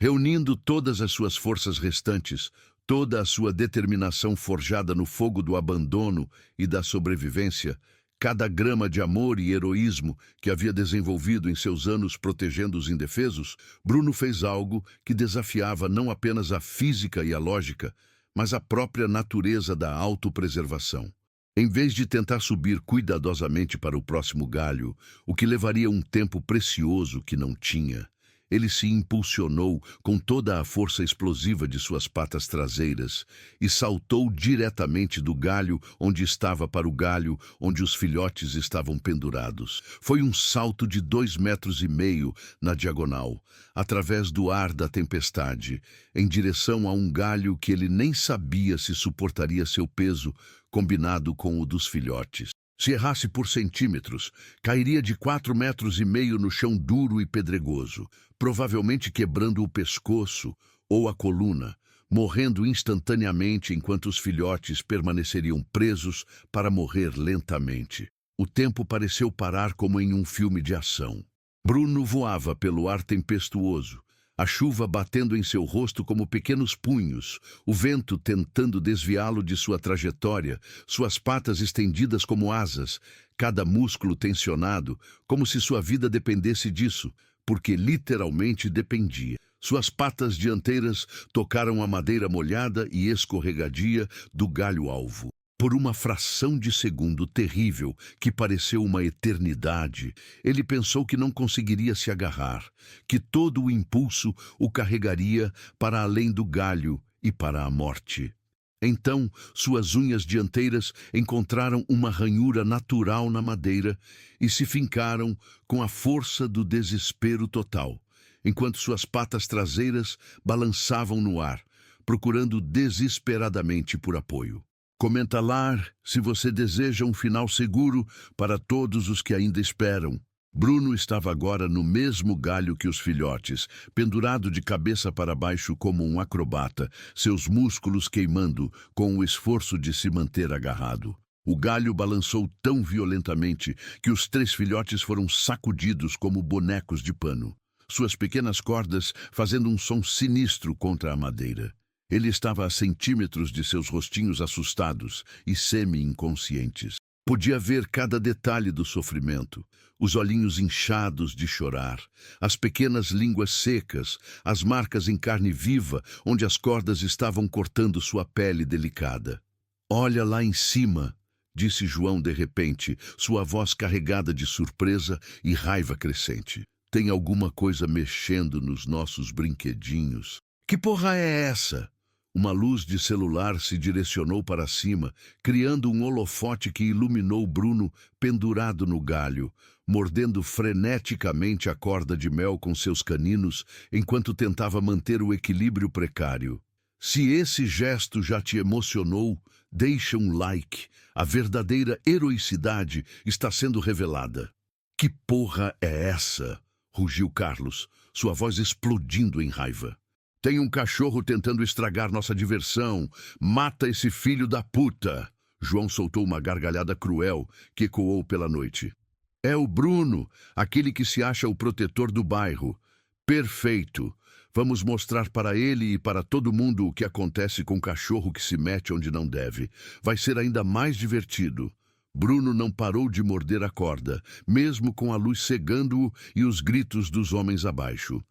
Reunindo todas as suas forças restantes, toda a sua determinação forjada no fogo do abandono e da sobrevivência, cada grama de amor e heroísmo que havia desenvolvido em seus anos protegendo os indefesos, Bruno fez algo que desafiava não apenas a física e a lógica, mas a própria natureza da autopreservação. Em vez de tentar subir cuidadosamente para o próximo galho, o que levaria um tempo precioso que não tinha, ele se impulsionou com toda a força explosiva de suas patas traseiras e saltou diretamente do galho onde estava para o galho onde os filhotes estavam pendurados. Foi um salto de 2,5 metros na diagonal, através do ar da tempestade, em direção a um galho que ele nem sabia se suportaria seu peso, combinado com o dos filhotes. Se errasse por centímetros, cairia de 4,5 metros no chão duro e pedregoso, provavelmente quebrando o pescoço ou a coluna, morrendo instantaneamente enquanto os filhotes permaneceriam presos para morrer lentamente. O tempo pareceu parar como em um filme de ação. Bruno voava pelo ar tempestuoso, a chuva batendo em seu rosto como pequenos punhos, o vento tentando desviá-lo de sua trajetória, suas patas estendidas como asas, cada músculo tensionado, como se sua vida dependesse disso, porque literalmente dependia. Suas patas dianteiras tocaram a madeira molhada e escorregadia do galho-alvo. Por uma fração de segundo terrível, que pareceu uma eternidade, ele pensou que não conseguiria se agarrar, que todo o impulso o carregaria para além do galho e para a morte. Então, suas unhas dianteiras encontraram uma ranhura natural na madeira e se fincaram com a força do desespero total, enquanto suas patas traseiras balançavam no ar, procurando desesperadamente por apoio. Comenta lá se você deseja um final seguro para todos os que ainda esperam. Bruno estava agora no mesmo galho que os filhotes, pendurado de cabeça para baixo como um acrobata, seus músculos queimando com o esforço de se manter agarrado. O galho balançou tão violentamente que os 3 filhotes foram sacudidos como bonecos de pano, suas pequenas cordas fazendo um som sinistro contra a madeira. Ele estava a centímetros de seus rostinhos assustados e semi-inconscientes. Podia ver cada detalhe do sofrimento, os olhinhos inchados de chorar, as pequenas línguas secas, as marcas em carne viva onde as cordas estavam cortando sua pele delicada. "Olha lá em cima", disse João de repente, sua voz carregada de surpresa e raiva crescente. "Tem alguma coisa mexendo nos nossos brinquedinhos." "Que porra é essa?" Uma luz de celular se direcionou para cima, criando um holofote que iluminou Bruno pendurado no galho, mordendo freneticamente a corda de mel com seus caninos enquanto tentava manter o equilíbrio precário. Se esse gesto já te emocionou, deixa um like. A verdadeira heroicidade está sendo revelada. "Que porra é essa?" rugiu Carlos, sua voz explodindo em raiva. "Tem um cachorro tentando estragar nossa diversão. Mata esse filho da puta!" João soltou uma gargalhada cruel que ecoou pela noite. "É o Bruno, aquele que se acha o protetor do bairro. Perfeito. Vamos mostrar para ele e para todo mundo o que acontece com o cachorro que se mete onde não deve. Vai ser ainda mais divertido." Bruno não parou de morder a corda, mesmo com a luz cegando-o e os gritos dos homens abaixo.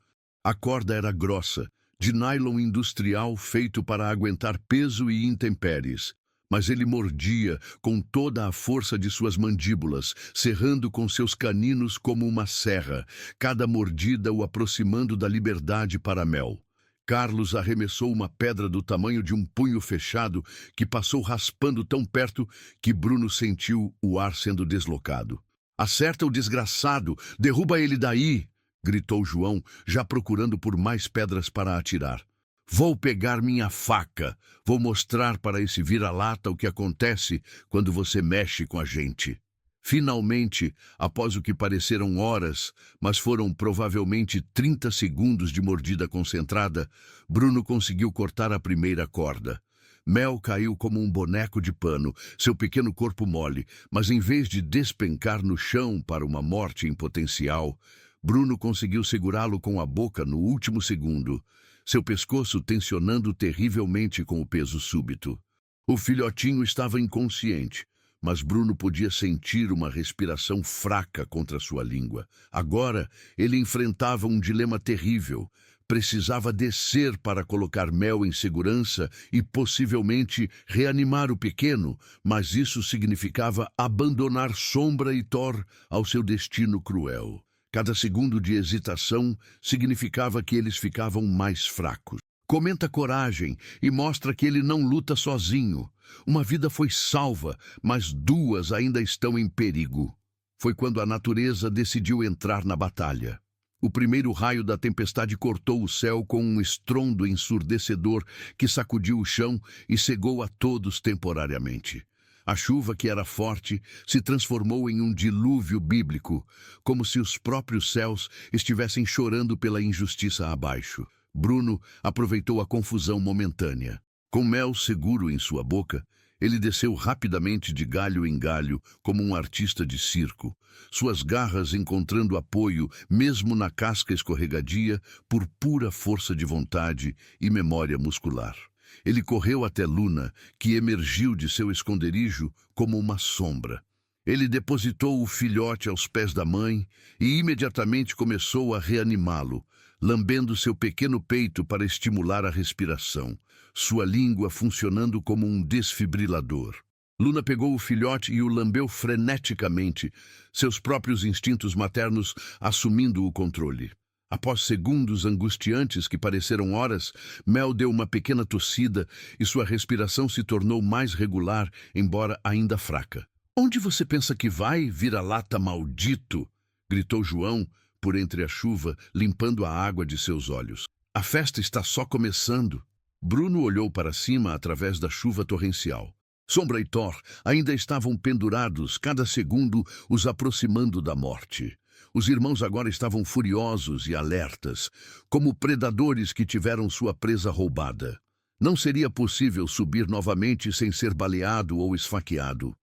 A corda era grossa, de nylon industrial feito para aguentar peso e intempéries. Mas ele mordia com toda a força de suas mandíbulas, serrando com seus caninos como uma serra, cada mordida o aproximando da liberdade para Mel. Carlos arremessou uma pedra do tamanho de um punho fechado que passou raspando tão perto que Bruno sentiu o ar sendo deslocado. "Acerta o desgraçado! Derruba ele daí!" gritou João, já procurando por mais pedras para atirar. "Vou pegar minha faca. Vou mostrar para esse vira-lata o que acontece quando você mexe com a gente." Finalmente, após o que pareceram horas, mas foram provavelmente 30 segundos de mordida concentrada, Bruno conseguiu cortar a primeira corda. Mel caiu como um boneco de pano, seu pequeno corpo mole, mas em vez de despencar no chão para uma morte em potencial, Bruno conseguiu segurá-lo com a boca no último segundo, seu pescoço tensionando terrivelmente com o peso súbito. O filhotinho estava inconsciente, mas Bruno podia sentir uma respiração fraca contra sua língua. Agora, ele enfrentava um dilema terrível. Precisava descer para colocar Mel em segurança e possivelmente reanimar o pequeno, mas isso significava abandonar Sombra e Thor ao seu destino cruel. Cada segundo de hesitação significava que eles ficavam mais fracos. Comenta coragem e mostra que ele não luta sozinho. Uma vida foi salva, mas duas ainda estão em perigo. Foi quando a natureza decidiu entrar na batalha. O primeiro raio da tempestade cortou o céu com um estrondo ensurdecedor que sacudiu o chão e cegou a todos temporariamente. A chuva, que era forte, se transformou em um dilúvio bíblico, como se os próprios céus estivessem chorando pela injustiça abaixo. Bruno aproveitou a confusão momentânea. Com Mel seguro em sua boca, ele desceu rapidamente de galho em galho, como um artista de circo, suas garras encontrando apoio, mesmo na casca escorregadia, por pura força de vontade e memória muscular. Ele correu até Luna, que emergiu de seu esconderijo como uma sombra. Ele depositou o filhote aos pés da mãe e imediatamente começou a reanimá-lo, lambendo seu pequeno peito para estimular a respiração, sua língua funcionando como um desfibrilador. Luna pegou o filhote e o lambeu freneticamente, seus próprios instintos maternos assumindo o controle. Após segundos angustiantes que pareceram horas, Mel deu uma pequena tossida e sua respiração se tornou mais regular, embora ainda fraca. "Onde você pensa que vai, vira-lata maldito?" gritou João, por entre a chuva, limpando a água de seus olhos. "A festa está só começando." Bruno olhou para cima através da chuva torrencial. Sombra e Thor ainda estavam pendurados, cada segundo os aproximando da morte. Os irmãos agora estavam furiosos e alertas, como predadores que tiveram sua presa roubada. Não seria possível subir novamente sem ser baleado ou esfaqueado.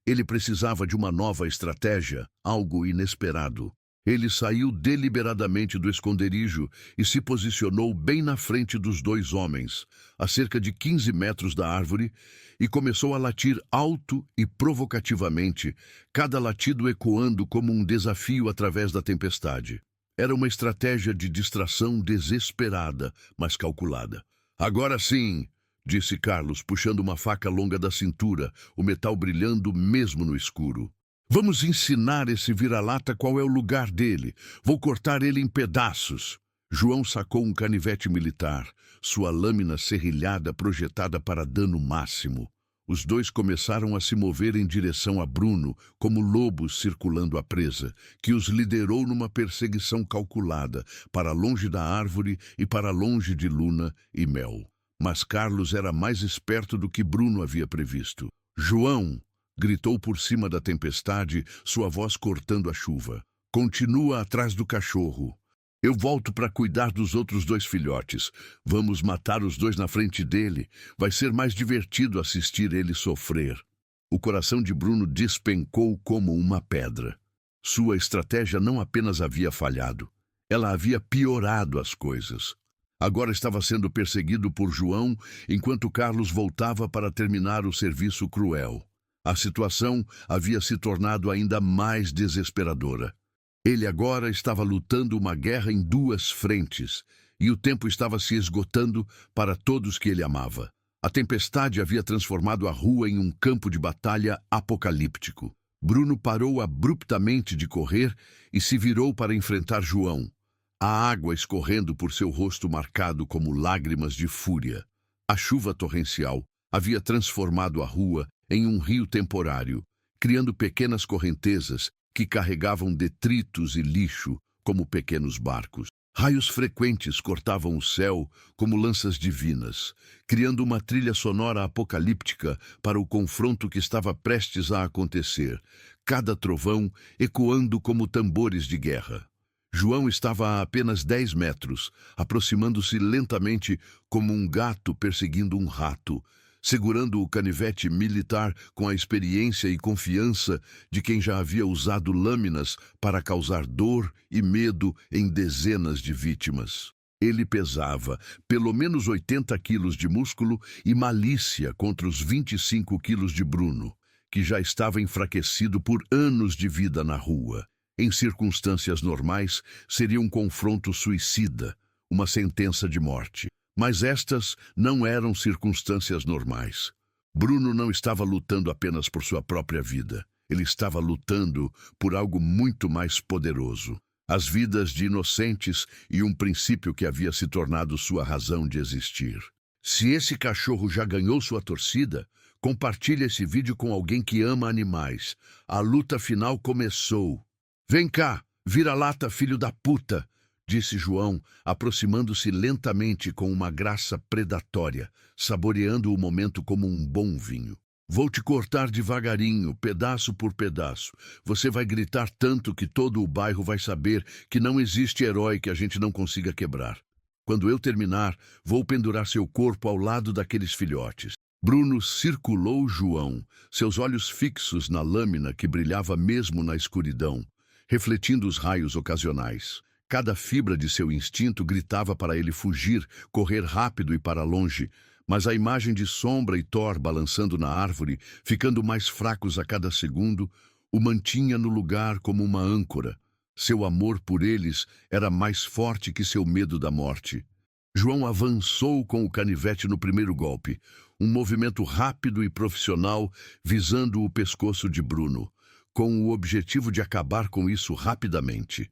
Ele precisava de uma nova estratégia, algo inesperado. Ele saiu deliberadamente do esconderijo e se posicionou bem na frente dos dois homens, a cerca de 15 metros da árvore, e começou a latir alto e provocativamente, cada latido ecoando como um desafio através da tempestade. Era uma estratégia de distração desesperada, mas calculada. "Agora sim", disse Carlos, puxando uma faca longa da cintura, o metal brilhando mesmo no escuro. "Vamos ensinar esse vira-lata qual é o lugar dele. Vou cortar ele em pedaços." João sacou um canivete militar, sua lâmina serrilhada projetada para dano máximo. Os dois começaram a se mover em direção a Bruno, como lobos circulando a presa, que os liderou numa perseguição calculada, para longe da árvore e para longe de Luna e Mel. Mas Carlos era mais esperto do que Bruno havia previsto. "João!" gritou por cima da tempestade, sua voz cortando a chuva. "Continua atrás do cachorro. Eu volto para cuidar dos outros dois filhotes. Vamos matar os dois na frente dele. Vai ser mais divertido assistir ele sofrer." O coração de Bruno despencou como uma pedra. Sua estratégia não apenas havia falhado, ela havia piorado as coisas. Agora estava sendo perseguido por João, enquanto Carlos voltava para terminar o serviço cruel. A situação havia se tornado ainda mais desesperadora. Ele agora estava lutando uma guerra em duas frentes, e o tempo estava se esgotando para todos que ele amava. A tempestade havia transformado a rua em um campo de batalha apocalíptico. Bruno parou abruptamente de correr e se virou para enfrentar João, a água escorrendo por seu rosto marcado como lágrimas de fúria. A chuva torrencial havia transformado a rua em um rio temporário, criando pequenas correntezas que carregavam detritos e lixo como pequenos barcos. Raios frequentes cortavam o céu como lanças divinas, criando uma trilha sonora apocalíptica para o confronto que estava prestes a acontecer, cada trovão ecoando como tambores de guerra. João estava a apenas 10 metros, aproximando-se lentamente como um gato perseguindo um rato, segurando o canivete militar com a experiência e confiança de quem já havia usado lâminas para causar dor e medo em dezenas de vítimas. Ele pesava pelo menos 80 quilos de músculo e malícia contra os 25 quilos de Bruno, que já estava enfraquecido por anos de vida na rua. Em circunstâncias normais, seria um confronto suicida, uma sentença de morte. Mas estas não eram circunstâncias normais. Bruno não estava lutando apenas por sua própria vida. Ele estava lutando por algo muito mais poderoso. As vidas de inocentes e um princípio que havia se tornado sua razão de existir. Se esse cachorro já ganhou sua torcida, compartilhe esse vídeo com alguém que ama animais. A luta final começou. "Vem cá, vira-lata, filho da puta!" disse João, aproximando-se lentamente com uma graça predatória, saboreando o momento como um bom vinho. "Vou te cortar devagarinho, pedaço por pedaço. Você vai gritar tanto que todo o bairro vai saber que não existe herói que a gente não consiga quebrar. Quando eu terminar, vou pendurar seu corpo ao lado daqueles filhotes." Bruno circulou João, seus olhos fixos na lâmina que brilhava mesmo na escuridão, refletindo os raios ocasionais. Cada fibra de seu instinto gritava para ele fugir, correr rápido e para longe, mas a imagem de Sombra e Thor balançando na árvore, ficando mais fracos a cada segundo, o mantinha no lugar como uma âncora. Seu amor por eles era mais forte que seu medo da morte. João avançou com o canivete no primeiro golpe, um movimento rápido e profissional visando o pescoço de Bruno, com o objetivo de acabar com isso rapidamente.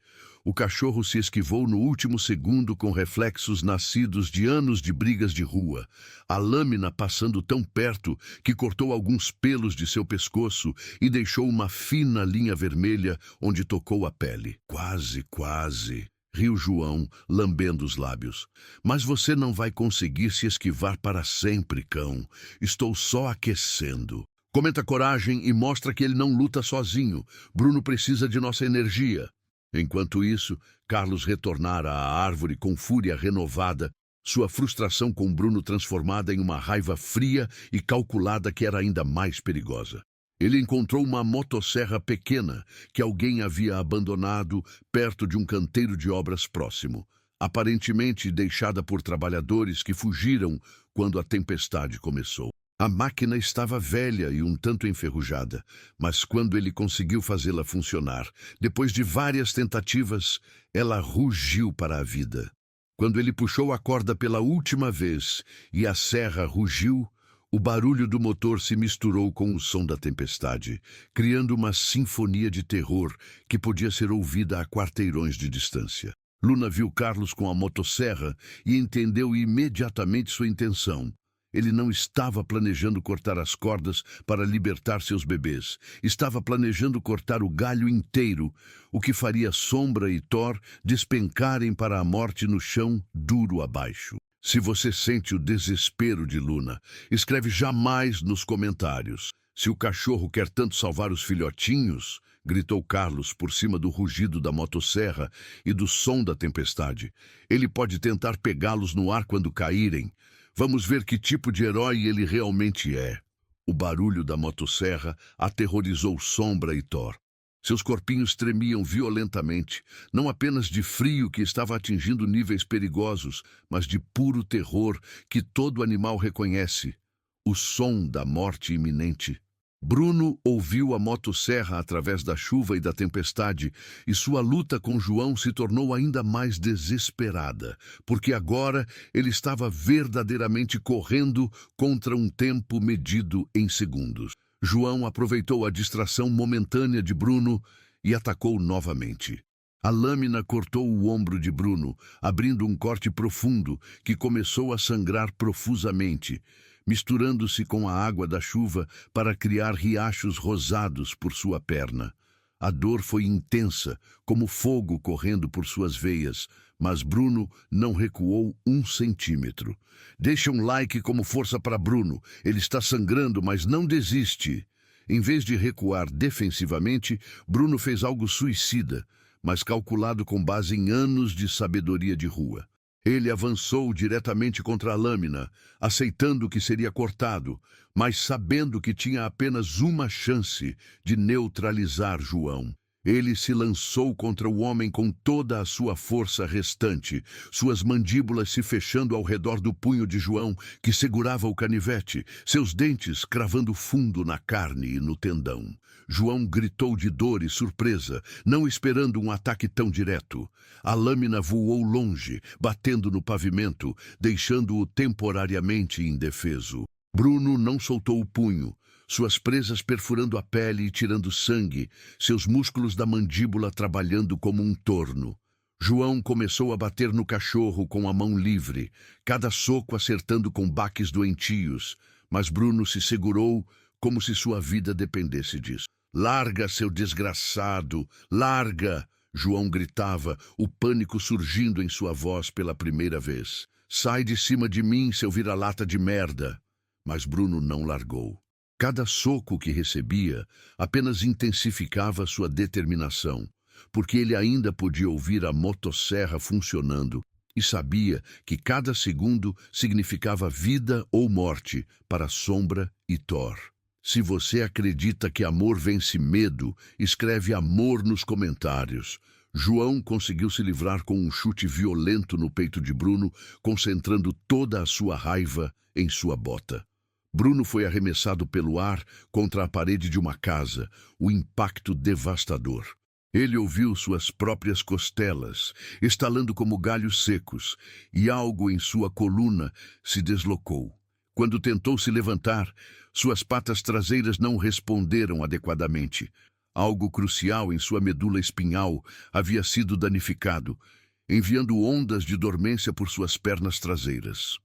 O cachorro se esquivou no último segundo com reflexos nascidos de anos de brigas de rua, a lâmina passando tão perto que cortou alguns pelos de seu pescoço e deixou uma fina linha vermelha onde tocou a pele. "Quase, quase", riu João, lambendo os lábios. "Mas você não vai conseguir se esquivar para sempre, cão. Estou só aquecendo." "Comenta coragem e mostra que ele não luta sozinho. Bruno precisa de nossa energia." Enquanto isso, Carlos retornara à árvore com fúria renovada, sua frustração com Bruno transformada em uma raiva fria e calculada que era ainda mais perigosa. Ele encontrou uma motosserra pequena que alguém havia abandonado perto de um canteiro de obras próximo, aparentemente deixada por trabalhadores que fugiram quando a tempestade começou. A máquina estava velha e um tanto enferrujada, mas quando ele conseguiu fazê-la funcionar, depois de várias tentativas, ela rugiu para a vida. Quando ele puxou a corda pela última vez e a serra rugiu, o barulho do motor se misturou com o som da tempestade, criando uma sinfonia de terror que podia ser ouvida a quarteirões de distância. Luna viu Carlos com a motosserra e entendeu imediatamente sua intenção. Ele não estava planejando cortar as cordas para libertar seus bebês. Estava planejando cortar o galho inteiro, o que faria Sombra e Thor despencarem para a morte no chão duro abaixo. Se você sente o desespero de Luna, escreve jamais nos comentários. Se o cachorro quer tanto salvar os filhotinhos, gritou Carlos por cima do rugido da motosserra e do som da tempestade. Ele pode tentar pegá-los no ar quando caírem. Vamos ver que tipo de herói ele realmente é. O barulho da motosserra aterrorizou Sombra e Thor. Seus corpinhos tremiam violentamente, não apenas de frio que estava atingindo níveis perigosos, mas de puro terror que todo animal reconhece. O som da morte iminente. Bruno ouviu a motosserra através da chuva e da tempestade, e sua luta com João se tornou ainda mais desesperada, porque agora ele estava verdadeiramente correndo contra um tempo medido em segundos. João aproveitou a distração momentânea de Bruno e atacou novamente. A lâmina cortou o ombro de Bruno, abrindo um corte profundo que começou a sangrar profusamente, misturando-se com a água da chuva para criar riachos rosados por sua perna. A dor foi intensa, como fogo correndo por suas veias, mas Bruno não recuou 1 centímetro. Deixa um like como força para Bruno. Ele está sangrando, mas não desiste. Em vez de recuar defensivamente, Bruno fez algo suicida, mas calculado com base em anos de sabedoria de rua. Ele avançou diretamente contra a lâmina, aceitando que seria cortado, mas sabendo que tinha apenas uma chance de neutralizar João. Ele se lançou contra o homem com toda a sua força restante, suas mandíbulas se fechando ao redor do punho de João, que segurava o canivete, seus dentes cravando fundo na carne e no tendão. João gritou de dor e surpresa, não esperando um ataque tão direto. A lâmina voou longe, batendo no pavimento, deixando-o temporariamente indefeso. Bruno não soltou o punho, suas presas perfurando a pele e tirando sangue, seus músculos da mandíbula trabalhando como um torno. João começou a bater no cachorro com a mão livre, cada soco acertando com baques doentios, mas Bruno se segurou como se sua vida dependesse disso. "Larga, seu desgraçado! Larga!" João gritava, o pânico surgindo em sua voz pela primeira vez. "Sai de cima de mim, seu vira-lata de merda!" Mas Bruno não largou. Cada soco que recebia apenas intensificava sua determinação, porque ele ainda podia ouvir a motosserra funcionando e sabia que cada segundo significava vida ou morte para Sombra e Thor. Se você acredita que amor vence medo, escreve amor nos comentários. João conseguiu se livrar com um chute violento no peito de Bruno, concentrando toda a sua raiva em sua bota. Bruno foi arremessado pelo ar contra a parede de uma casa, o impacto devastador. Ele ouviu suas próprias costelas, estalando como galhos secos, e algo em sua coluna se deslocou. Quando tentou se levantar, suas patas traseiras não responderam adequadamente. Algo crucial em sua medula espinhal havia sido danificado, enviando ondas de dormência por suas pernas traseiras.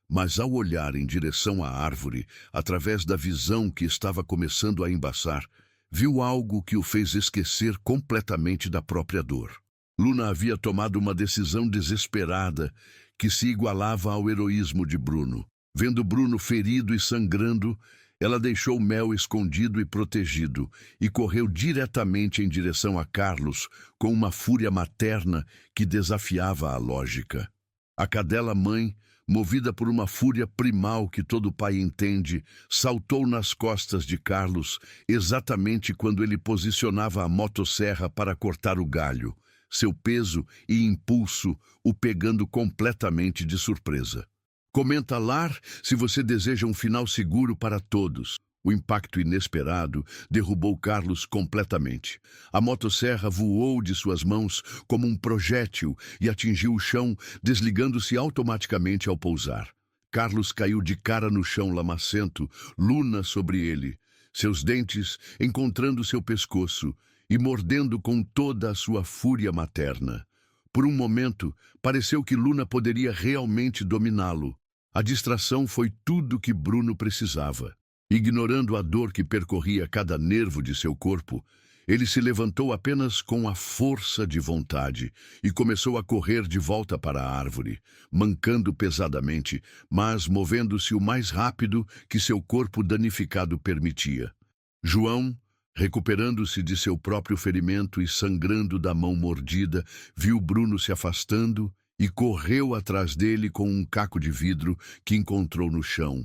Mas ao olhar em direção à árvore, através da visão que estava começando a embaçar, viu algo que o fez esquecer completamente da própria dor. Luna havia tomado uma decisão desesperada que se igualava ao heroísmo de Bruno. Vendo Bruno ferido e sangrando, ela deixou Mel escondido e protegido e correu diretamente em direção a Carlos com uma fúria materna que desafiava a lógica. A cadela mãe, movida por uma fúria primal que todo pai entende, saltou nas costas de Carlos exatamente quando ele posicionava a motosserra para cortar o galho, seu peso e impulso o pegando completamente de surpresa. Comenta lá se você deseja um final seguro para todos. O impacto inesperado derrubou Carlos completamente. A motosserra voou de suas mãos como um projétil e atingiu o chão, desligando-se automaticamente ao pousar. Carlos caiu de cara no chão lamacento, Luna sobre ele, seus dentes encontrando seu pescoço e mordendo com toda a sua fúria materna. Por um momento, pareceu que Luna poderia realmente dominá-lo. A distração foi tudo que Bruno precisava. Ignorando a dor que percorria cada nervo de seu corpo, ele se levantou apenas com a força de vontade e começou a correr de volta para a árvore, mancando pesadamente, mas movendo-se o mais rápido que seu corpo danificado permitia. João, recuperando-se de seu próprio ferimento e sangrando da mão mordida, viu Bruno se afastando e correu atrás dele com um caco de vidro que encontrou no chão.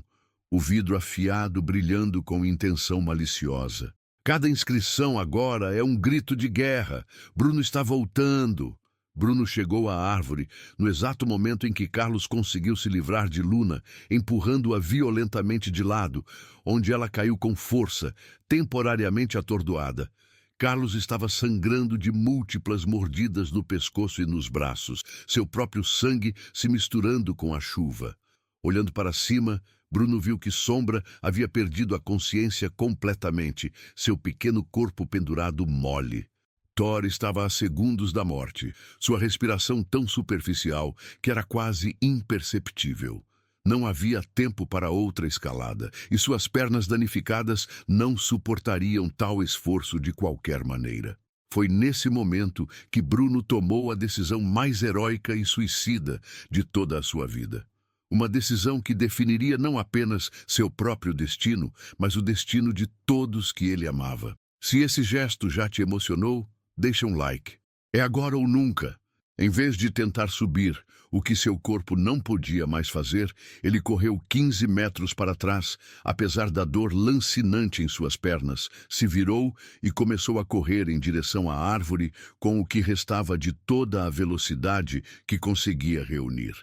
O vidro afiado brilhando com intenção maliciosa. Cada inscrição agora é um grito de guerra. Bruno está voltando. Bruno chegou à árvore no exato momento em que Carlos conseguiu se livrar de Luna, empurrando-a violentamente de lado, onde ela caiu com força, temporariamente atordoada. Carlos estava sangrando de múltiplas mordidas no pescoço e nos braços, seu próprio sangue se misturando com a chuva. Olhando para cima, Bruno viu que Sombra havia perdido a consciência completamente, seu pequeno corpo pendurado mole. Thor estava a segundos da morte, sua respiração tão superficial que era quase imperceptível. Não havia tempo para outra escalada, e suas pernas danificadas não suportariam tal esforço de qualquer maneira. Foi nesse momento que Bruno tomou a decisão mais heróica e suicida de toda a sua vida. Uma decisão que definiria não apenas seu próprio destino, mas o destino de todos que ele amava. Se esse gesto já te emocionou, deixa um like. É agora ou nunca. Em vez de tentar subir, o que seu corpo não podia mais fazer, ele correu 15 metros para trás, apesar da dor lancinante em suas pernas, se virou e começou a correr em direção à árvore com o que restava de toda a velocidade que conseguia reunir.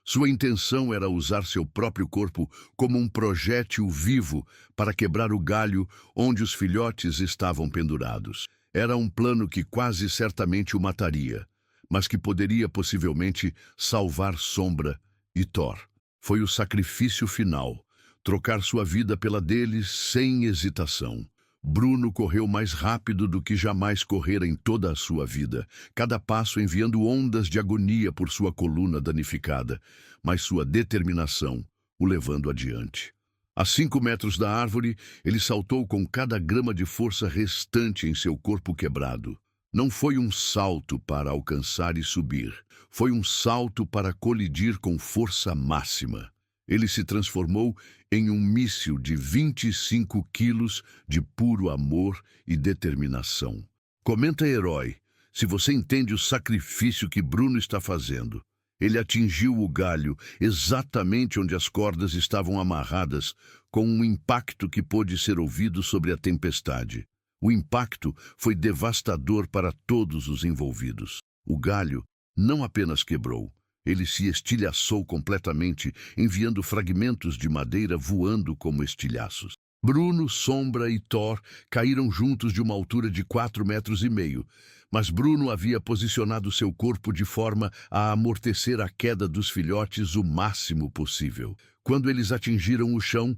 Sua intenção era usar seu próprio corpo como um projétil vivo para quebrar o galho onde os filhotes estavam pendurados. Era um plano que quase certamente o mataria, mas que poderia possivelmente salvar Sombra e Thor. Foi o sacrifício final, trocar sua vida pela deles sem hesitação. Bruno correu mais rápido do que jamais correra em toda a sua vida, cada passo enviando ondas de agonia por sua coluna danificada, mas sua determinação o levando adiante. A 5 metros da árvore, ele saltou com cada grama de força restante em seu corpo quebrado. Não foi um salto para alcançar e subir, foi um salto para colidir com força máxima. Ele se transformou em um míssil de 25 quilos de puro amor e determinação. Comenta, herói, se você entende o sacrifício que Bruno está fazendo. Ele atingiu o galho exatamente onde as cordas estavam amarradas, com um impacto que pôde ser ouvido sobre a tempestade. O impacto foi devastador para todos os envolvidos. O galho não apenas quebrou, ele se estilhaçou completamente, enviando fragmentos de madeira voando como estilhaços. Bruno, Sombra e Thor caíram juntos de uma altura de 4,5 metros, mas Bruno havia posicionado seu corpo de forma a amortecer a queda dos filhotes o máximo possível. Quando eles atingiram o chão,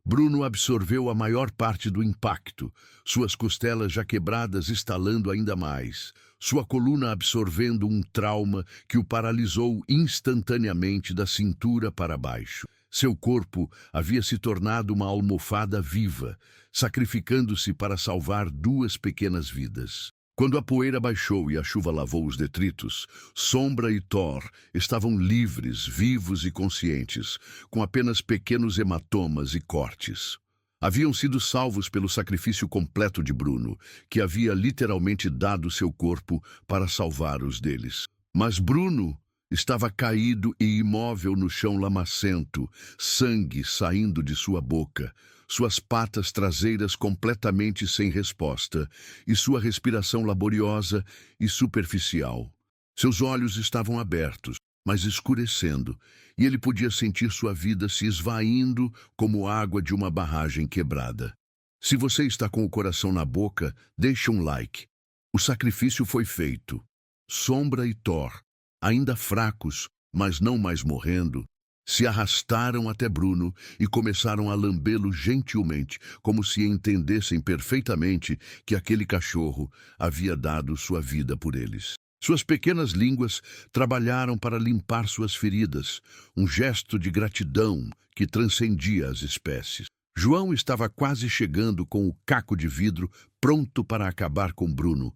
Bruno absorveu a maior parte do impacto, suas costelas já quebradas estalando ainda mais, sua coluna absorvendo um trauma que o paralisou instantaneamente da cintura para baixo. Seu corpo havia se tornado uma almofada viva, sacrificando-se para salvar 2 pequenas vidas. Quando a poeira baixou e a chuva lavou os detritos, Sombra e Thor estavam livres, vivos e conscientes, com apenas pequenos hematomas e cortes. Haviam sido salvos pelo sacrifício completo de Bruno, que havia literalmente dado seu corpo para salvar os deles. Mas Bruno Estava caído e imóvel no chão lamacento, sangue saindo de sua boca, suas patas traseiras completamente sem resposta e sua respiração laboriosa e superficial. Seus olhos estavam abertos, mas escurecendo, e ele podia sentir sua vida se esvaindo como água de uma barragem quebrada. Se você está com o coração na boca, deixe um like. O sacrifício foi feito. Sombra e Thor, ainda fracos, mas não mais morrendo, se arrastaram até Bruno e começaram a lambê-lo gentilmente, como se entendessem perfeitamente que aquele cachorro havia dado sua vida por eles. Suas pequenas línguas trabalharam para limpar suas feridas, um gesto de gratidão que transcendia as espécies. João estava quase chegando com o caco de vidro pronto para acabar com Bruno,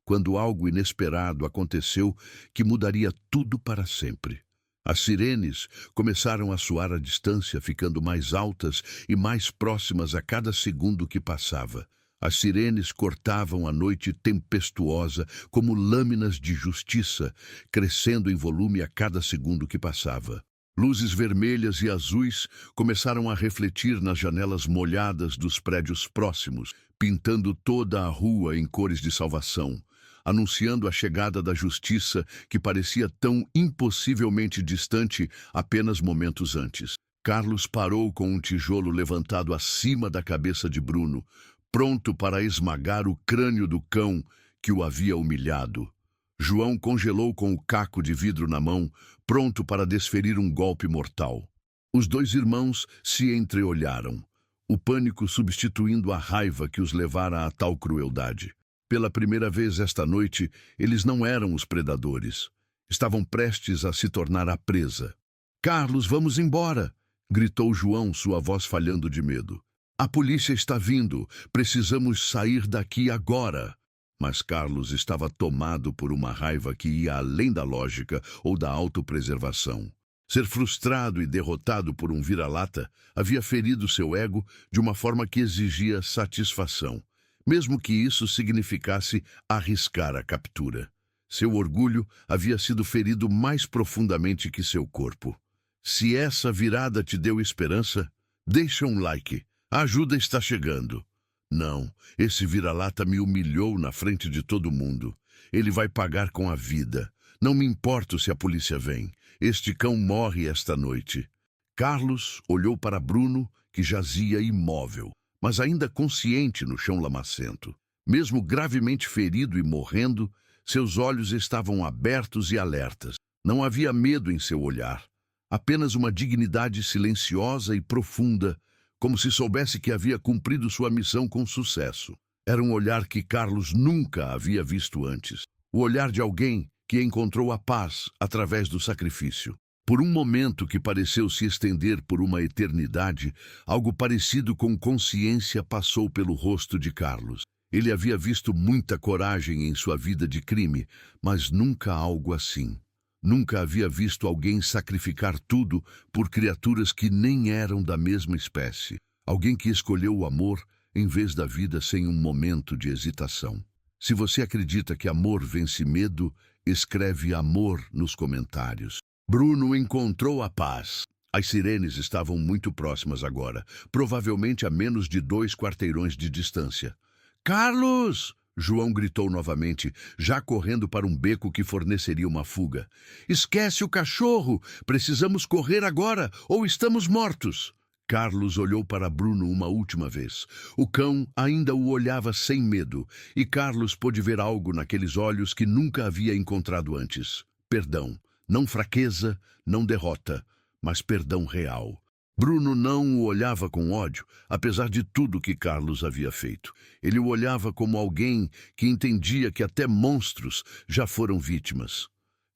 quando algo inesperado aconteceu que mudaria tudo para sempre. As sirenes começaram a soar à distância, ficando mais altas e mais próximas a cada segundo que passava. As sirenes cortavam a noite tempestuosa como lâminas de justiça, crescendo em volume a cada segundo que passava. Luzes vermelhas e azuis começaram a refletir nas janelas molhadas dos prédios próximos, pintando toda a rua em cores de salvação, anunciando a chegada da justiça que parecia tão impossivelmente distante apenas momentos antes. Carlos parou com um tijolo levantado acima da cabeça de Bruno, pronto para esmagar o crânio do cão que o havia humilhado. João congelou com o caco de vidro na mão, pronto para desferir um golpe mortal. Os dois irmãos se entreolharam, o pânico substituindo a raiva que os levara a tal crueldade. Pela primeira vez esta noite, eles não eram os predadores. Estavam prestes a se tornar a presa. "Carlos, vamos embora!" gritou João, sua voz falhando de medo. "A polícia está vindo. Precisamos sair daqui agora." Mas Carlos estava tomado por uma raiva que ia além da lógica ou da autopreservação. Ser frustrado e derrotado por um vira-lata havia ferido seu ego de uma forma que exigia satisfação, mesmo que isso significasse arriscar a captura. Seu orgulho havia sido ferido mais profundamente que seu corpo. Se essa virada te deu esperança, deixa um like. A ajuda está chegando. Não, esse vira-lata me humilhou na frente de todo mundo. Ele vai pagar com a vida. Não me importo se a polícia vem. Este cão morre esta noite. Carlos olhou para Bruno, que jazia imóvel, mas ainda consciente no chão lamacento. Mesmo gravemente ferido e morrendo, seus olhos estavam abertos e alertas. Não havia medo em seu olhar, apenas uma dignidade silenciosa e profunda, como se soubesse que havia cumprido sua missão com sucesso. Era um olhar que Carlos nunca havia visto antes. O olhar de alguém que encontrou a paz através do sacrifício. Por um momento que pareceu se estender por uma eternidade, algo parecido com consciência passou pelo rosto de Carlos. Ele havia visto muita coragem em sua vida de crime, mas nunca algo assim. Nunca havia visto alguém sacrificar tudo por criaturas que nem eram da mesma espécie. Alguém que escolheu o amor em vez da vida sem um momento de hesitação. Se você acredita que amor vence medo, escreve amor nos comentários. Bruno encontrou a paz. As sirenes estavam muito próximas agora, provavelmente a menos de 2 quarteirões de distância. "Carlos!" João gritou novamente, já correndo para um beco que forneceria uma fuga. "Esquece o cachorro! Precisamos correr agora, ou estamos mortos!" Carlos olhou para Bruno uma última vez. O cão ainda o olhava sem medo, e Carlos pôde ver algo naqueles olhos que nunca havia encontrado antes. Perdão, não fraqueza, não derrota, mas perdão real. Bruno não o olhava com ódio, apesar de tudo que Carlos havia feito. Ele o olhava como alguém que entendia que até monstros já foram vítimas.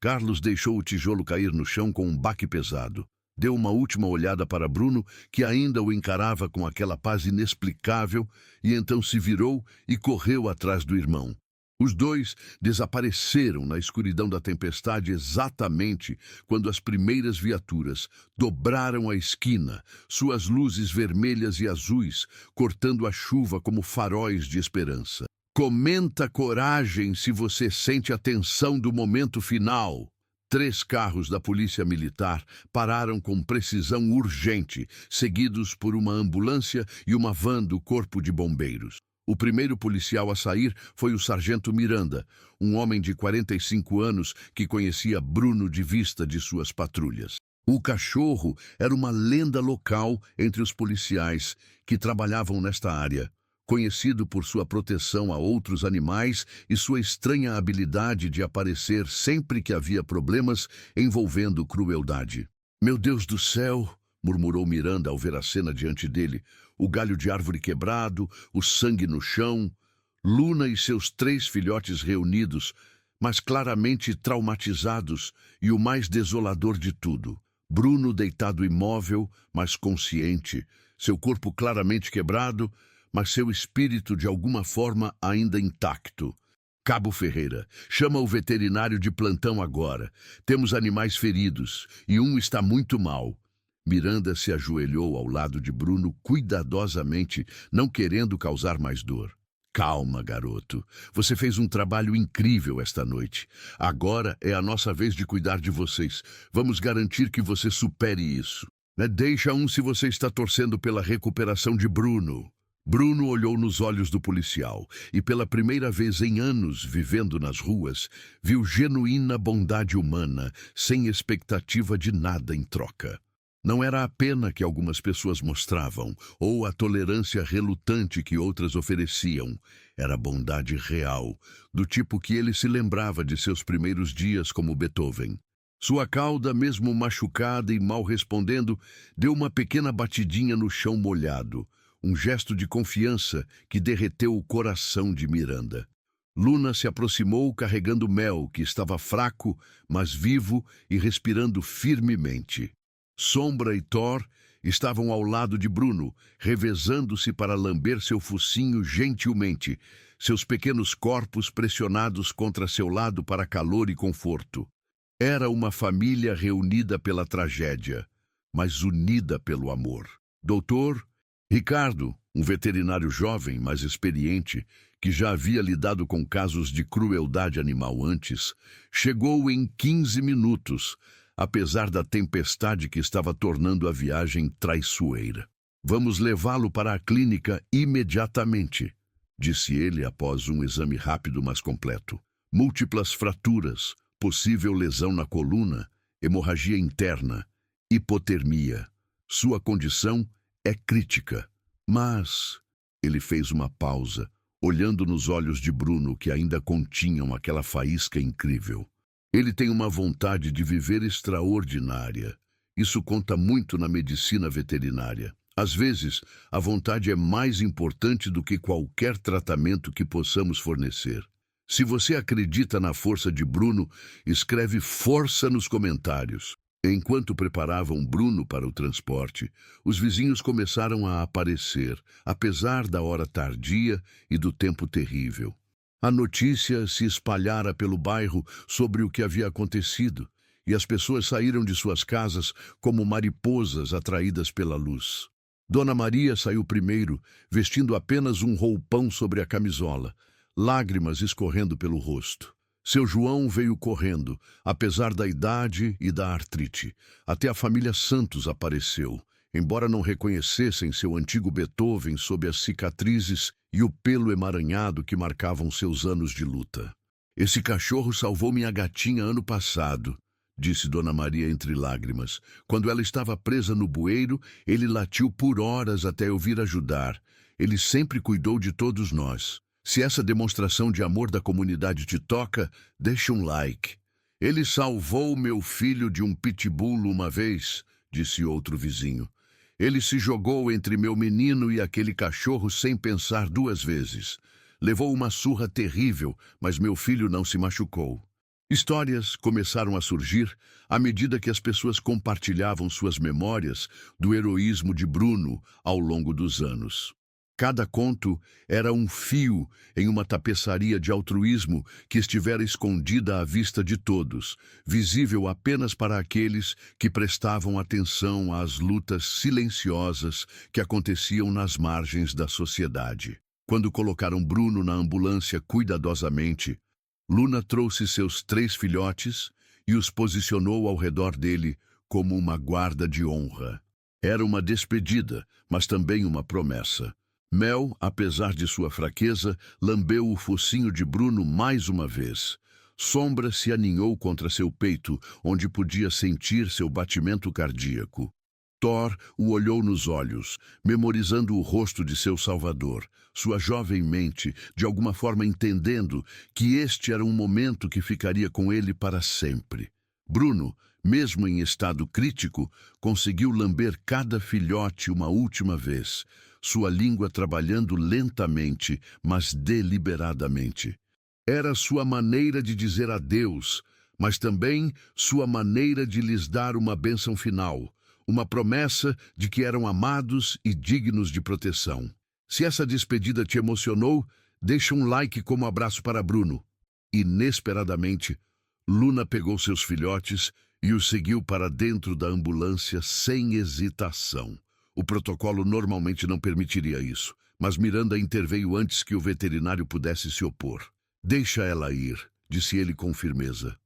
Carlos deixou o tijolo cair no chão com um baque pesado. Deu uma última olhada para Bruno, que ainda o encarava com aquela paz inexplicável, e então se virou e correu atrás do irmão. Os dois desapareceram na escuridão da tempestade exatamente quando as primeiras viaturas dobraram a esquina, suas luzes vermelhas e azuis cortando a chuva como faróis de esperança. Comenta coragem se você sente a tensão do momento final. 3 carros da polícia militar pararam com precisão urgente, seguidos por uma ambulância e uma van do corpo de bombeiros. O primeiro policial a sair foi o sargento Miranda, um homem de 45 anos que conhecia Bruno de vista de suas patrulhas. O cachorro era uma lenda local entre os policiais que trabalhavam nesta área, conhecido por sua proteção a outros animais e sua estranha habilidade de aparecer sempre que havia problemas envolvendo crueldade. "Meu Deus do céu!" murmurou Miranda ao ver a cena diante dele. O galho de árvore quebrado, o sangue no chão, Luna e seus 3 filhotes reunidos, mas claramente traumatizados, e o mais desolador de tudo, Bruno deitado imóvel, mas consciente, seu corpo claramente quebrado, mas seu espírito de alguma forma ainda intacto. "Cabo Ferreira, chama o veterinário de plantão agora. Temos animais feridos e um está muito mal." Miranda se ajoelhou ao lado de Bruno cuidadosamente, não querendo causar mais dor. "Calma, garoto. Você fez um trabalho incrível esta noite. Agora é a nossa vez de cuidar de vocês. Vamos garantir que você supere isso. Deixa se você está torcendo pela recuperação de Bruno." Bruno olhou nos olhos do policial e, pela primeira vez em anos vivendo nas ruas, viu genuína bondade humana, sem expectativa de nada em troca. Não era a pena que algumas pessoas mostravam, ou a tolerância relutante que outras ofereciam. Era bondade real, do tipo que ele se lembrava de seus primeiros dias como Beethoven. Sua cauda, mesmo machucada e mal respondendo, deu uma pequena batidinha no chão molhado, um gesto de confiança que derreteu o coração de Miranda. Luna se aproximou carregando Mel, que estava fraco, mas vivo e respirando firmemente. Sombra e Thor estavam ao lado de Bruno, revezando-se para lamber seu focinho gentilmente, seus pequenos corpos pressionados contra seu lado para calor e conforto. Era uma família reunida pela tragédia, mas unida pelo amor. Doutor Ricardo, um veterinário jovem, mas experiente, que já havia lidado com casos de crueldade animal antes, chegou em 15 minutos, apesar da tempestade que estava tornando a viagem traiçoeira. "Vamos levá-lo para a clínica imediatamente", disse ele após um exame rápido mas completo. "Múltiplas fraturas, possível lesão na coluna, hemorragia interna, hipotermia. Sua condição é crítica." Mas ele fez uma pausa, olhando nos olhos de Bruno que ainda continham aquela faísca incrível. "Ele tem uma vontade de viver extraordinária. Isso conta muito na medicina veterinária. Às vezes, a vontade é mais importante do que qualquer tratamento que possamos fornecer." Se você acredita na força de Bruno, escreve força nos comentários. Enquanto preparavam Bruno para o transporte, os vizinhos começaram a aparecer, apesar da hora tardia e do tempo terrível. A notícia se espalhara pelo bairro sobre o que havia acontecido, e as pessoas saíram de suas casas como mariposas atraídas pela luz. Dona Maria saiu primeiro, vestindo apenas um roupão sobre a camisola, lágrimas escorrendo pelo rosto. Seu João veio correndo, apesar da idade e da artrite. Até a família Santos apareceu, embora não reconhecessem seu antigo Beethoven sob as cicatrizes e o pelo emaranhado que marcavam seus anos de luta. "Esse cachorro salvou minha gatinha ano passado", disse Dona Maria entre lágrimas. "Quando ela estava presa no bueiro, ele latiu por horas até eu vir ajudar. Ele sempre cuidou de todos nós. Se essa demonstração de amor da comunidade te toca, deixa um like." "Ele salvou meu filho de um pitbull uma vez", disse outro vizinho. "Ele se jogou entre meu menino e aquele cachorro sem pensar 2 vezes. Levou uma surra terrível, mas meu filho não se machucou." Histórias começaram a surgir à medida que as pessoas compartilhavam suas memórias do heroísmo de Bruno ao longo dos anos. Cada conto era um fio em uma tapeçaria de altruísmo que estivera escondida à vista de todos, visível apenas para aqueles que prestavam atenção às lutas silenciosas que aconteciam nas margens da sociedade. Quando colocaram Bruno na ambulância cuidadosamente, Luna trouxe seus 3 filhotes e os posicionou ao redor dele como uma guarda de honra. Era uma despedida, mas também uma promessa. Mel, apesar de sua fraqueza, lambeu o focinho de Bruno mais uma vez. Sombra se aninhou contra seu peito, onde podia sentir seu batimento cardíaco. Thor o olhou nos olhos, memorizando o rosto de seu salvador, sua jovem mente, de alguma forma entendendo que este era um momento que ficaria com ele para sempre. Bruno, mesmo em estado crítico, conseguiu lamber cada filhote uma última vez, sua língua trabalhando lentamente, mas deliberadamente. Era sua maneira de dizer adeus, mas também sua maneira de lhes dar uma bênção final, uma promessa de que eram amados e dignos de proteção. Se essa despedida te emocionou, deixa um like como abraço para Bruno. Inesperadamente, Luna pegou seus filhotes e os seguiu para dentro da ambulância sem hesitação. O protocolo normalmente não permitiria isso, mas Miranda interveio antes que o veterinário pudesse se opor. Deixa ela ir, disse ele com firmeza.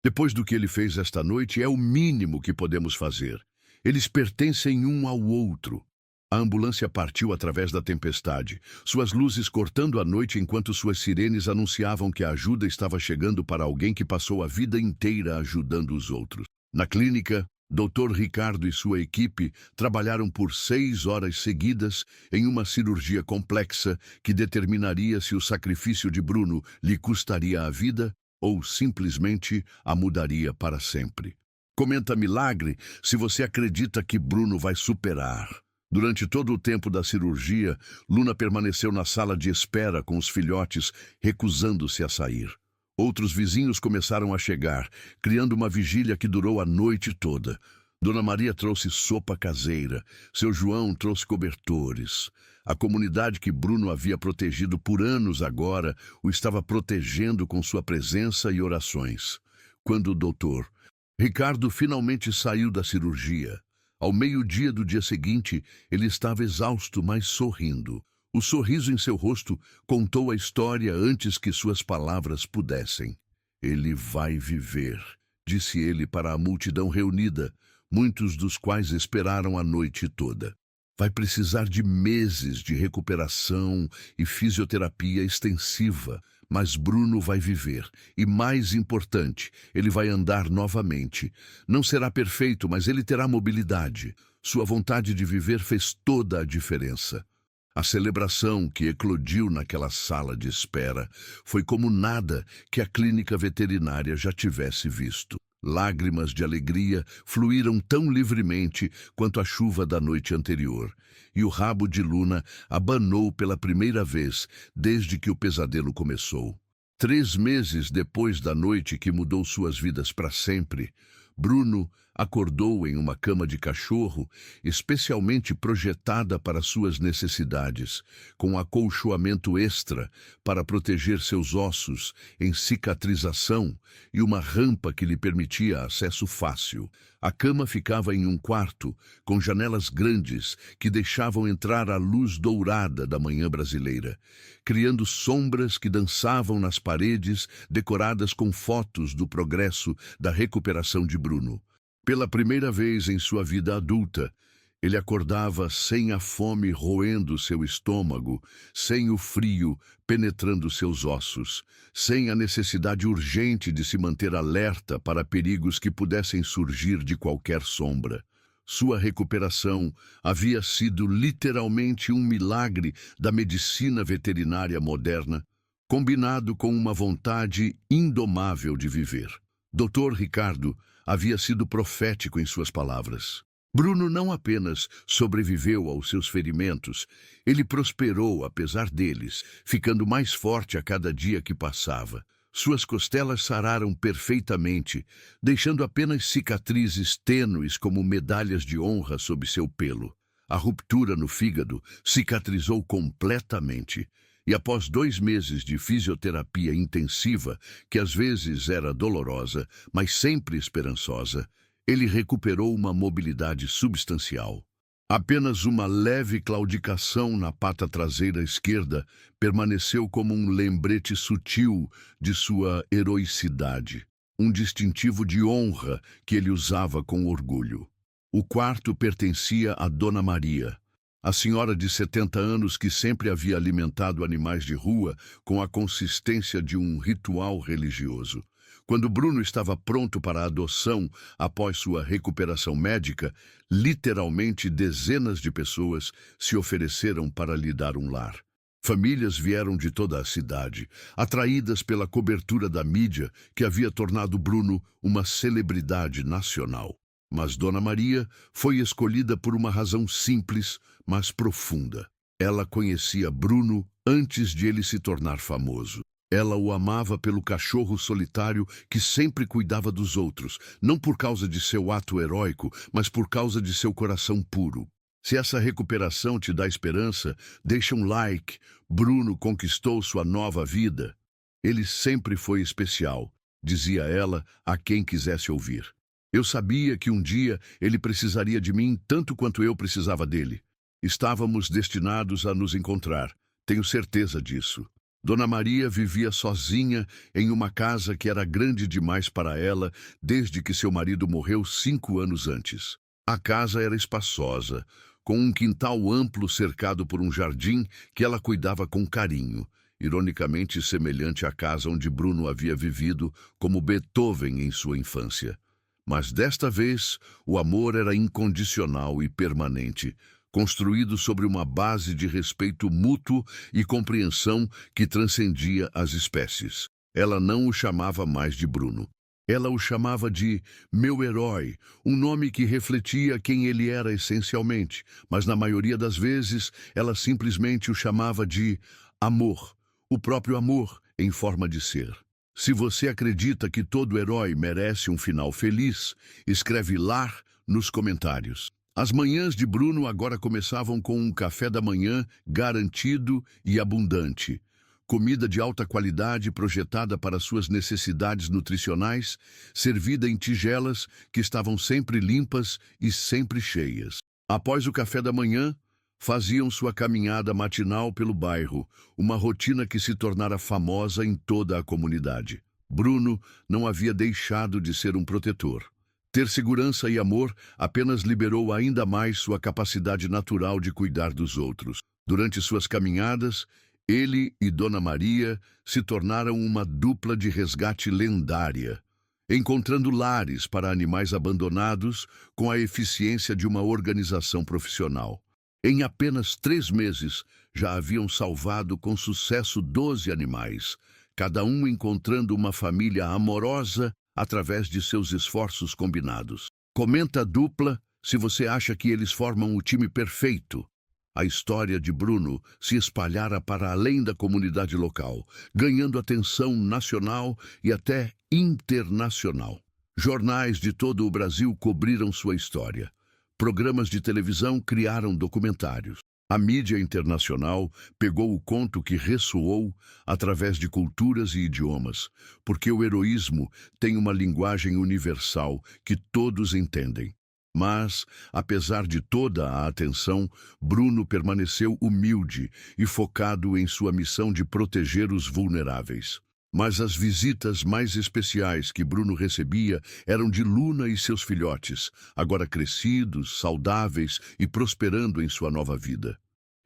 Depois do que ele fez esta noite, é o mínimo que podemos fazer. Eles pertencem um ao outro. A ambulância partiu através da tempestade, suas luzes cortando a noite enquanto suas sirenes anunciavam que a ajuda estava chegando para alguém que passou a vida inteira ajudando os outros. Na clínica, Dr. Ricardo e sua equipe trabalharam por 6 horas seguidas em uma cirurgia complexa que determinaria se o sacrifício de Bruno lhe custaria a vida ou simplesmente a mudaria para sempre. Comenta milagre se você acredita que Bruno vai superar. Durante todo o tempo da cirurgia, Luna permaneceu na sala de espera com os filhotes, recusando-se a sair. Outros vizinhos começaram a chegar, criando uma vigília que durou a noite toda. Dona Maria trouxe sopa caseira, seu João trouxe cobertores. A comunidade que Bruno havia protegido por anos agora o estava protegendo com sua presença e orações. Quando o doutor Ricardo finalmente saiu da cirurgia, ao meio-dia do dia seguinte, ele estava exausto, mas sorrindo. O sorriso em seu rosto contou a história antes que suas palavras pudessem. Ele vai viver, disse ele para a multidão reunida, muitos dos quais esperaram a noite toda. Vai precisar de meses de recuperação e fisioterapia extensiva, mas Bruno vai viver. E mais importante, ele vai andar novamente. Não será perfeito, mas ele terá mobilidade. Sua vontade de viver fez toda a diferença. A celebração que eclodiu naquela sala de espera foi como nada que a clínica veterinária já tivesse visto. Lágrimas de alegria fluíram tão livremente quanto a chuva da noite anterior, e o rabo de Luna abanou pela primeira vez desde que o pesadelo começou. 3 meses depois da noite que mudou suas vidas para sempre, Bruno acordou em uma cama de cachorro especialmente projetada para suas necessidades, com acolchoamento extra para proteger seus ossos em cicatrização e uma rampa que lhe permitia acesso fácil. A cama ficava em um quarto, com janelas grandes que deixavam entrar a luz dourada da manhã brasileira, criando sombras que dançavam nas paredes decoradas com fotos do progresso da recuperação de Bruno. Pela primeira vez em sua vida adulta, ele acordava sem a fome roendo seu estômago, sem o frio penetrando seus ossos, sem a necessidade urgente de se manter alerta para perigos que pudessem surgir de qualquer sombra. Sua recuperação havia sido literalmente um milagre da medicina veterinária moderna, combinado com uma vontade indomável de viver. Dr. Ricardo havia sido profético em suas palavras. Bruno não apenas sobreviveu aos seus ferimentos, ele prosperou apesar deles, ficando mais forte a cada dia que passava. Suas costelas sararam perfeitamente, deixando apenas cicatrizes tênues como medalhas de honra sob seu pelo. A ruptura no fígado cicatrizou completamente. E após 2 meses de fisioterapia intensiva, que às vezes era dolorosa, mas sempre esperançosa, ele recuperou uma mobilidade substancial. Apenas uma leve claudicação na pata traseira esquerda permaneceu como um lembrete sutil de sua heroicidade. um distintivo de honra que ele usava com orgulho. O quarto pertencia a Dona Maria, a senhora de 70 anos que sempre havia alimentado animais de rua com a consistência de um ritual religioso. Quando Bruno estava pronto para a adoção após sua recuperação médica, literalmente dezenas de pessoas se ofereceram para lhe dar um lar. Famílias vieram de toda a cidade, atraídas pela cobertura da mídia que havia tornado Bruno uma celebridade nacional. Mas Dona Maria foi escolhida por uma razão simples, mas profunda. Ela conhecia Bruno antes de ele se tornar famoso. Ela o amava pelo cachorro solitário que sempre cuidava dos outros, não por causa de seu ato heróico, mas por causa de seu coração puro. Se essa recuperação te dá esperança, deixa um like. Bruno conquistou sua nova vida. Ele sempre foi especial, dizia ela a quem quisesse ouvir. Eu sabia que um dia ele precisaria de mim tanto quanto eu precisava dele. Estávamos destinados a nos encontrar, tenho certeza disso. Dona Maria vivia sozinha em uma casa que era grande demais para ela desde que seu marido morreu 5 anos antes. A casa era espaçosa, com um quintal amplo cercado por um jardim que ela cuidava com carinho, ironicamente semelhante à casa onde Bruno havia vivido como Beethoven em sua infância. Mas desta vez, o amor era incondicional e permanente, construído sobre uma base de respeito mútuo e compreensão que transcendia as espécies. Ela não o chamava mais de Bruno. Ela o chamava de meu herói, um nome que refletia quem ele era essencialmente, mas na maioria das vezes ela simplesmente o chamava de amor, o próprio amor em forma de ser. Se você acredita que todo herói merece um final feliz, escreve lar nos comentários. As manhãs de Bruno agora começavam com um café da manhã garantido e abundante. Comida de alta qualidade projetada para suas necessidades nutricionais, servida em tigelas que estavam sempre limpas e sempre cheias. Após o café da manhã, faziam sua caminhada matinal pelo bairro, uma rotina que se tornara famosa em toda a comunidade. Bruno não havia deixado de ser um protetor. Ter segurança e amor apenas liberou ainda mais sua capacidade natural de cuidar dos outros. Durante suas caminhadas, ele e Dona Maria se tornaram uma dupla de resgate lendária, encontrando lares para animais abandonados com a eficiência de uma organização profissional. Em apenas 3 meses, já haviam salvado com sucesso 12 animais, cada um encontrando uma família amorosa através de seus esforços combinados. Comenta a dupla se você acha que eles formam o time perfeito. A história de Bruno se espalhara para além da comunidade local, ganhando atenção nacional e até internacional. Jornais de todo o Brasil cobriram sua história. Programas de televisão criaram documentários. A mídia internacional pegou o conto que ressoou através de culturas e idiomas, porque o heroísmo tem uma linguagem universal que todos entendem. Mas, apesar de toda a atenção, Bruno permaneceu humilde e focado em sua missão de proteger os vulneráveis. Mas as visitas mais especiais que Bruno recebia eram de Luna e seus filhotes, agora crescidos, saudáveis e prosperando em sua nova vida.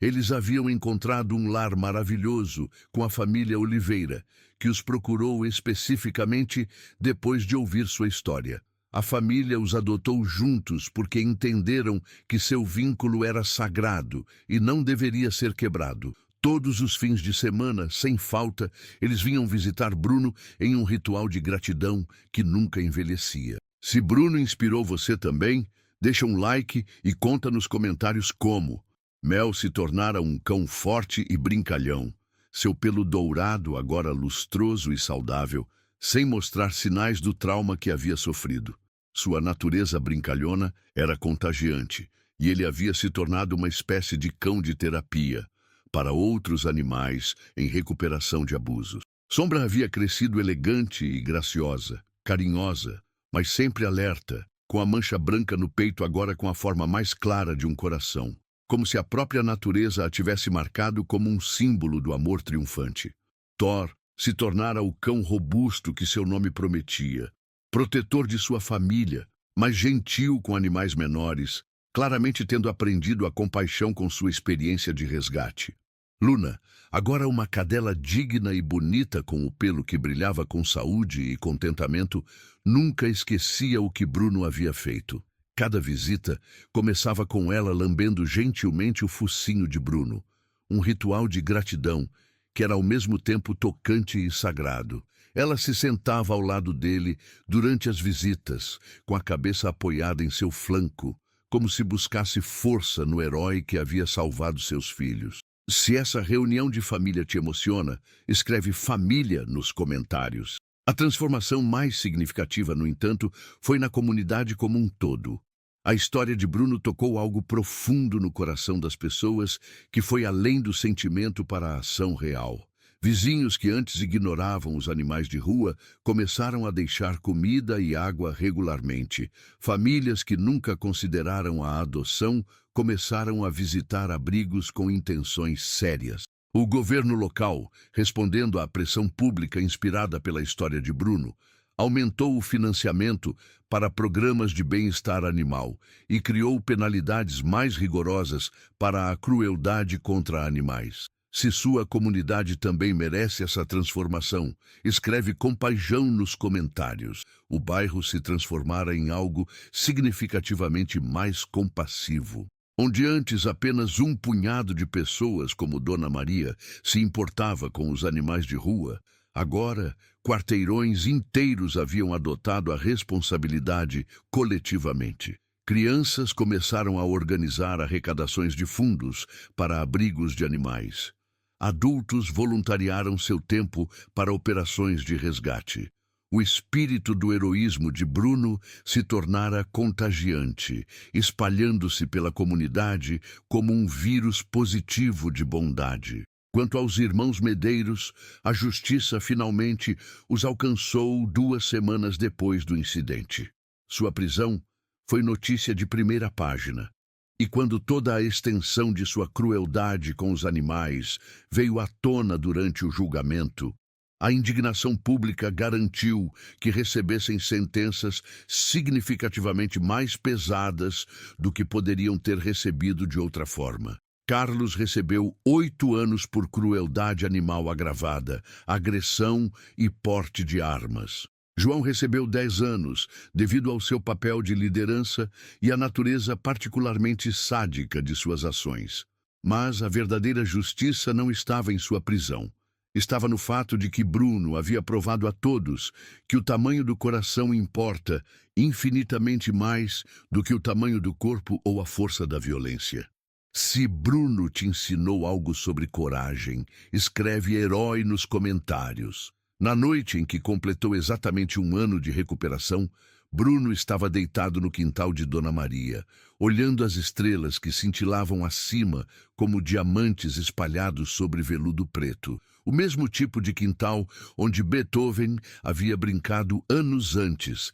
Eles haviam encontrado um lar maravilhoso com a família Oliveira, que os procurou especificamente depois de ouvir sua história. A família os adotou juntos porque entenderam que seu vínculo era sagrado e não deveria ser quebrado. Todos os fins de semana, sem falta, eles vinham visitar Bruno em um ritual de gratidão que nunca envelhecia. Se Bruno inspirou você também, deixa um like e conta nos comentários como. Mel se tornara um cão forte e brincalhão, seu pelo dourado agora lustroso e saudável, sem mostrar sinais do trauma que havia sofrido. Sua natureza brincalhona era contagiante, e ele havia se tornado uma espécie de cão de terapia para outros animais em recuperação de abusos. Sombra havia crescido elegante e graciosa, carinhosa, mas sempre alerta, com a mancha branca no peito agora com a forma mais clara de um coração, como se a própria natureza a tivesse marcado como um símbolo do amor triunfante. Thor se tornara o cão robusto que seu nome prometia, protetor de sua família, mas gentil com animais menores, claramente tendo aprendido a compaixão com sua experiência de resgate. Luna, agora uma cadela digna e bonita com o pelo que brilhava com saúde e contentamento, nunca esquecia o que Bruno havia feito. Cada visita começava com ela lambendo gentilmente o focinho de Bruno, um ritual de gratidão que era ao mesmo tempo tocante e sagrado. Ela se sentava ao lado dele durante as visitas, com a cabeça apoiada em seu flanco, como se buscasse força no herói que havia salvado seus filhos. Se essa reunião de família te emociona, escreve família nos comentários. A transformação mais significativa, no entanto, foi na comunidade como um todo. A história de Bruno tocou algo profundo no coração das pessoas que foi além do sentimento para a ação real. Vizinhos que antes ignoravam os animais de rua começaram a deixar comida e água regularmente. Famílias que nunca consideraram a adoção começaram a visitar abrigos com intenções sérias. O governo local, respondendo à pressão pública inspirada pela história de Bruno, aumentou o financiamento para programas de bem-estar animal e criou penalidades mais rigorosas para a crueldade contra animais. Se sua comunidade também merece essa transformação, escreve compaixão nos comentários. O bairro se transformara em algo significativamente mais compassivo. Onde antes apenas um punhado de pessoas, como Dona Maria, se importava com os animais de rua, agora quarteirões inteiros haviam adotado a responsabilidade coletivamente. Crianças começaram a organizar arrecadações de fundos para abrigos de animais. Adultos voluntariaram seu tempo para operações de resgate. O espírito do heroísmo de Bruno se tornara contagiante, espalhando-se pela comunidade como um vírus positivo de bondade. Quanto aos irmãos Medeiros, a justiça finalmente os alcançou 2 semanas depois do incidente. Sua prisão foi notícia de primeira página. E quando toda a extensão de sua crueldade com os animais veio à tona durante o julgamento, a indignação pública garantiu que recebessem sentenças significativamente mais pesadas do que poderiam ter recebido de outra forma. Carlos recebeu 8 anos por crueldade animal agravada, agressão e porte de armas. João recebeu 10 anos, devido ao seu papel de liderança e à natureza particularmente sádica de suas ações. Mas a verdadeira justiça não estava em sua prisão. Estava no fato de que Bruno havia provado a todos que o tamanho do coração importa infinitamente mais do que o tamanho do corpo ou a força da violência. Se Bruno te ensinou algo sobre coragem, escreve herói nos comentários. Na noite em que completou exatamente 1 ano de recuperação, Bruno estava deitado no quintal de Dona Maria, olhando as estrelas que cintilavam acima como diamantes espalhados sobre veludo preto. O mesmo tipo de quintal onde Beethoven havia brincado anos antes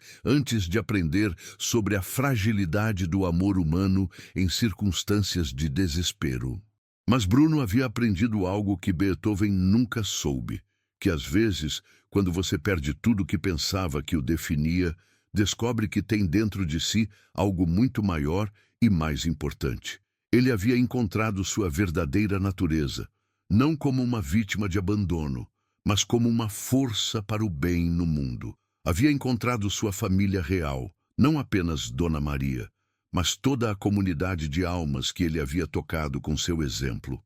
de aprender sobre a fragilidade do amor humano em circunstâncias de desespero. Mas Bruno havia aprendido algo que Beethoven nunca soube, que às vezes, quando você perde tudo que pensava que o definia, descobre que tem dentro de si algo muito maior e mais importante. Ele havia encontrado sua verdadeira natureza, não como uma vítima de abandono, mas como uma força para o bem no mundo. Havia encontrado sua família real, não apenas Dona Maria, mas toda a comunidade de almas que ele havia tocado com seu exemplo.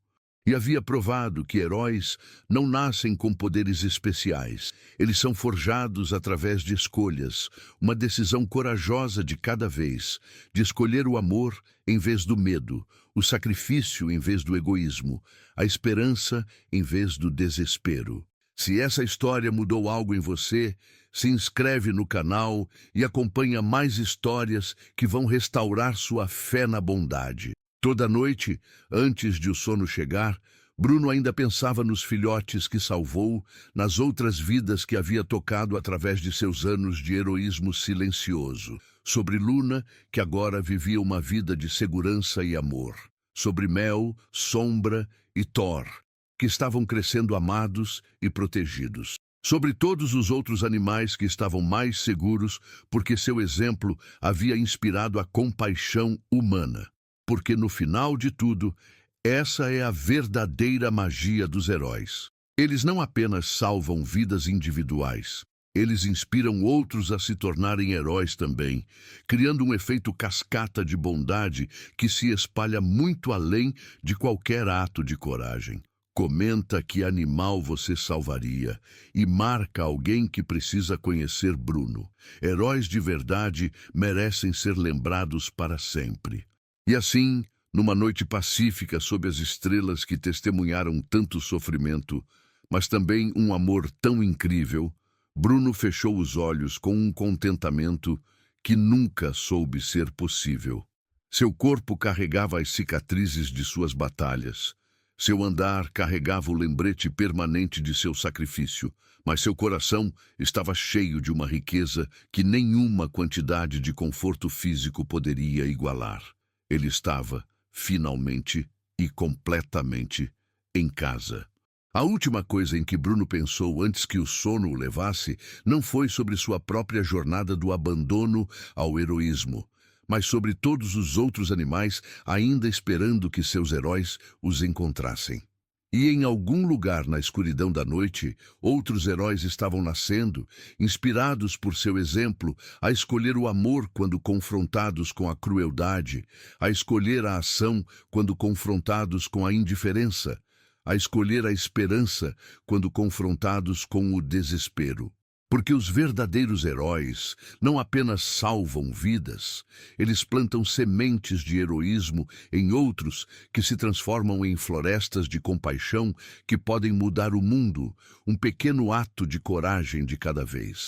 E havia provado que heróis não nascem com poderes especiais. Eles são forjados através de escolhas, uma decisão corajosa de cada vez, de escolher o amor em vez do medo, o sacrifício em vez do egoísmo, a esperança em vez do desespero. Se essa história mudou algo em você, se inscreve no canal e acompanha mais histórias que vão restaurar sua fé na bondade. Toda noite, antes de o sono chegar, Bruno ainda pensava nos filhotes que salvou, nas outras vidas que havia tocado através de seus anos de heroísmo silencioso, sobre Luna, que agora vivia uma vida de segurança e amor, sobre Mel, Sombra e Thor, que estavam crescendo amados e protegidos, sobre todos os outros animais que estavam mais seguros, porque seu exemplo havia inspirado a compaixão humana. Porque no final de tudo, essa é a verdadeira magia dos heróis. Eles não apenas salvam vidas individuais, eles inspiram outros a se tornarem heróis também, criando um efeito cascata de bondade que se espalha muito além de qualquer ato de coragem. Comenta que animal você salvaria e marca alguém que precisa conhecer Bruno. Heróis de verdade merecem ser lembrados para sempre. E assim, numa noite pacífica sob as estrelas que testemunharam tanto sofrimento, mas também um amor tão incrível, Bruno fechou os olhos com um contentamento que nunca soube ser possível. Seu corpo carregava as cicatrizes de suas batalhas. Seu andar carregava o lembrete permanente de seu sacrifício, mas seu coração estava cheio de uma riqueza que nenhuma quantidade de conforto físico poderia igualar. Ele estava, finalmente e completamente, em casa. A última coisa em que Bruno pensou antes que o sono o levasse não foi sobre sua própria jornada do abandono ao heroísmo, mas sobre todos os outros animais ainda esperando que seus heróis os encontrassem. E em algum lugar na escuridão da noite, outros heróis estavam nascendo, inspirados por seu exemplo, a escolher o amor quando confrontados com a crueldade, a escolher a ação quando confrontados com a indiferença, a escolher a esperança quando confrontados com o desespero. Porque os verdadeiros heróis não apenas salvam vidas, eles plantam sementes de heroísmo em outros que se transformam em florestas de compaixão que podem mudar o mundo, um pequeno ato de coragem de cada vez.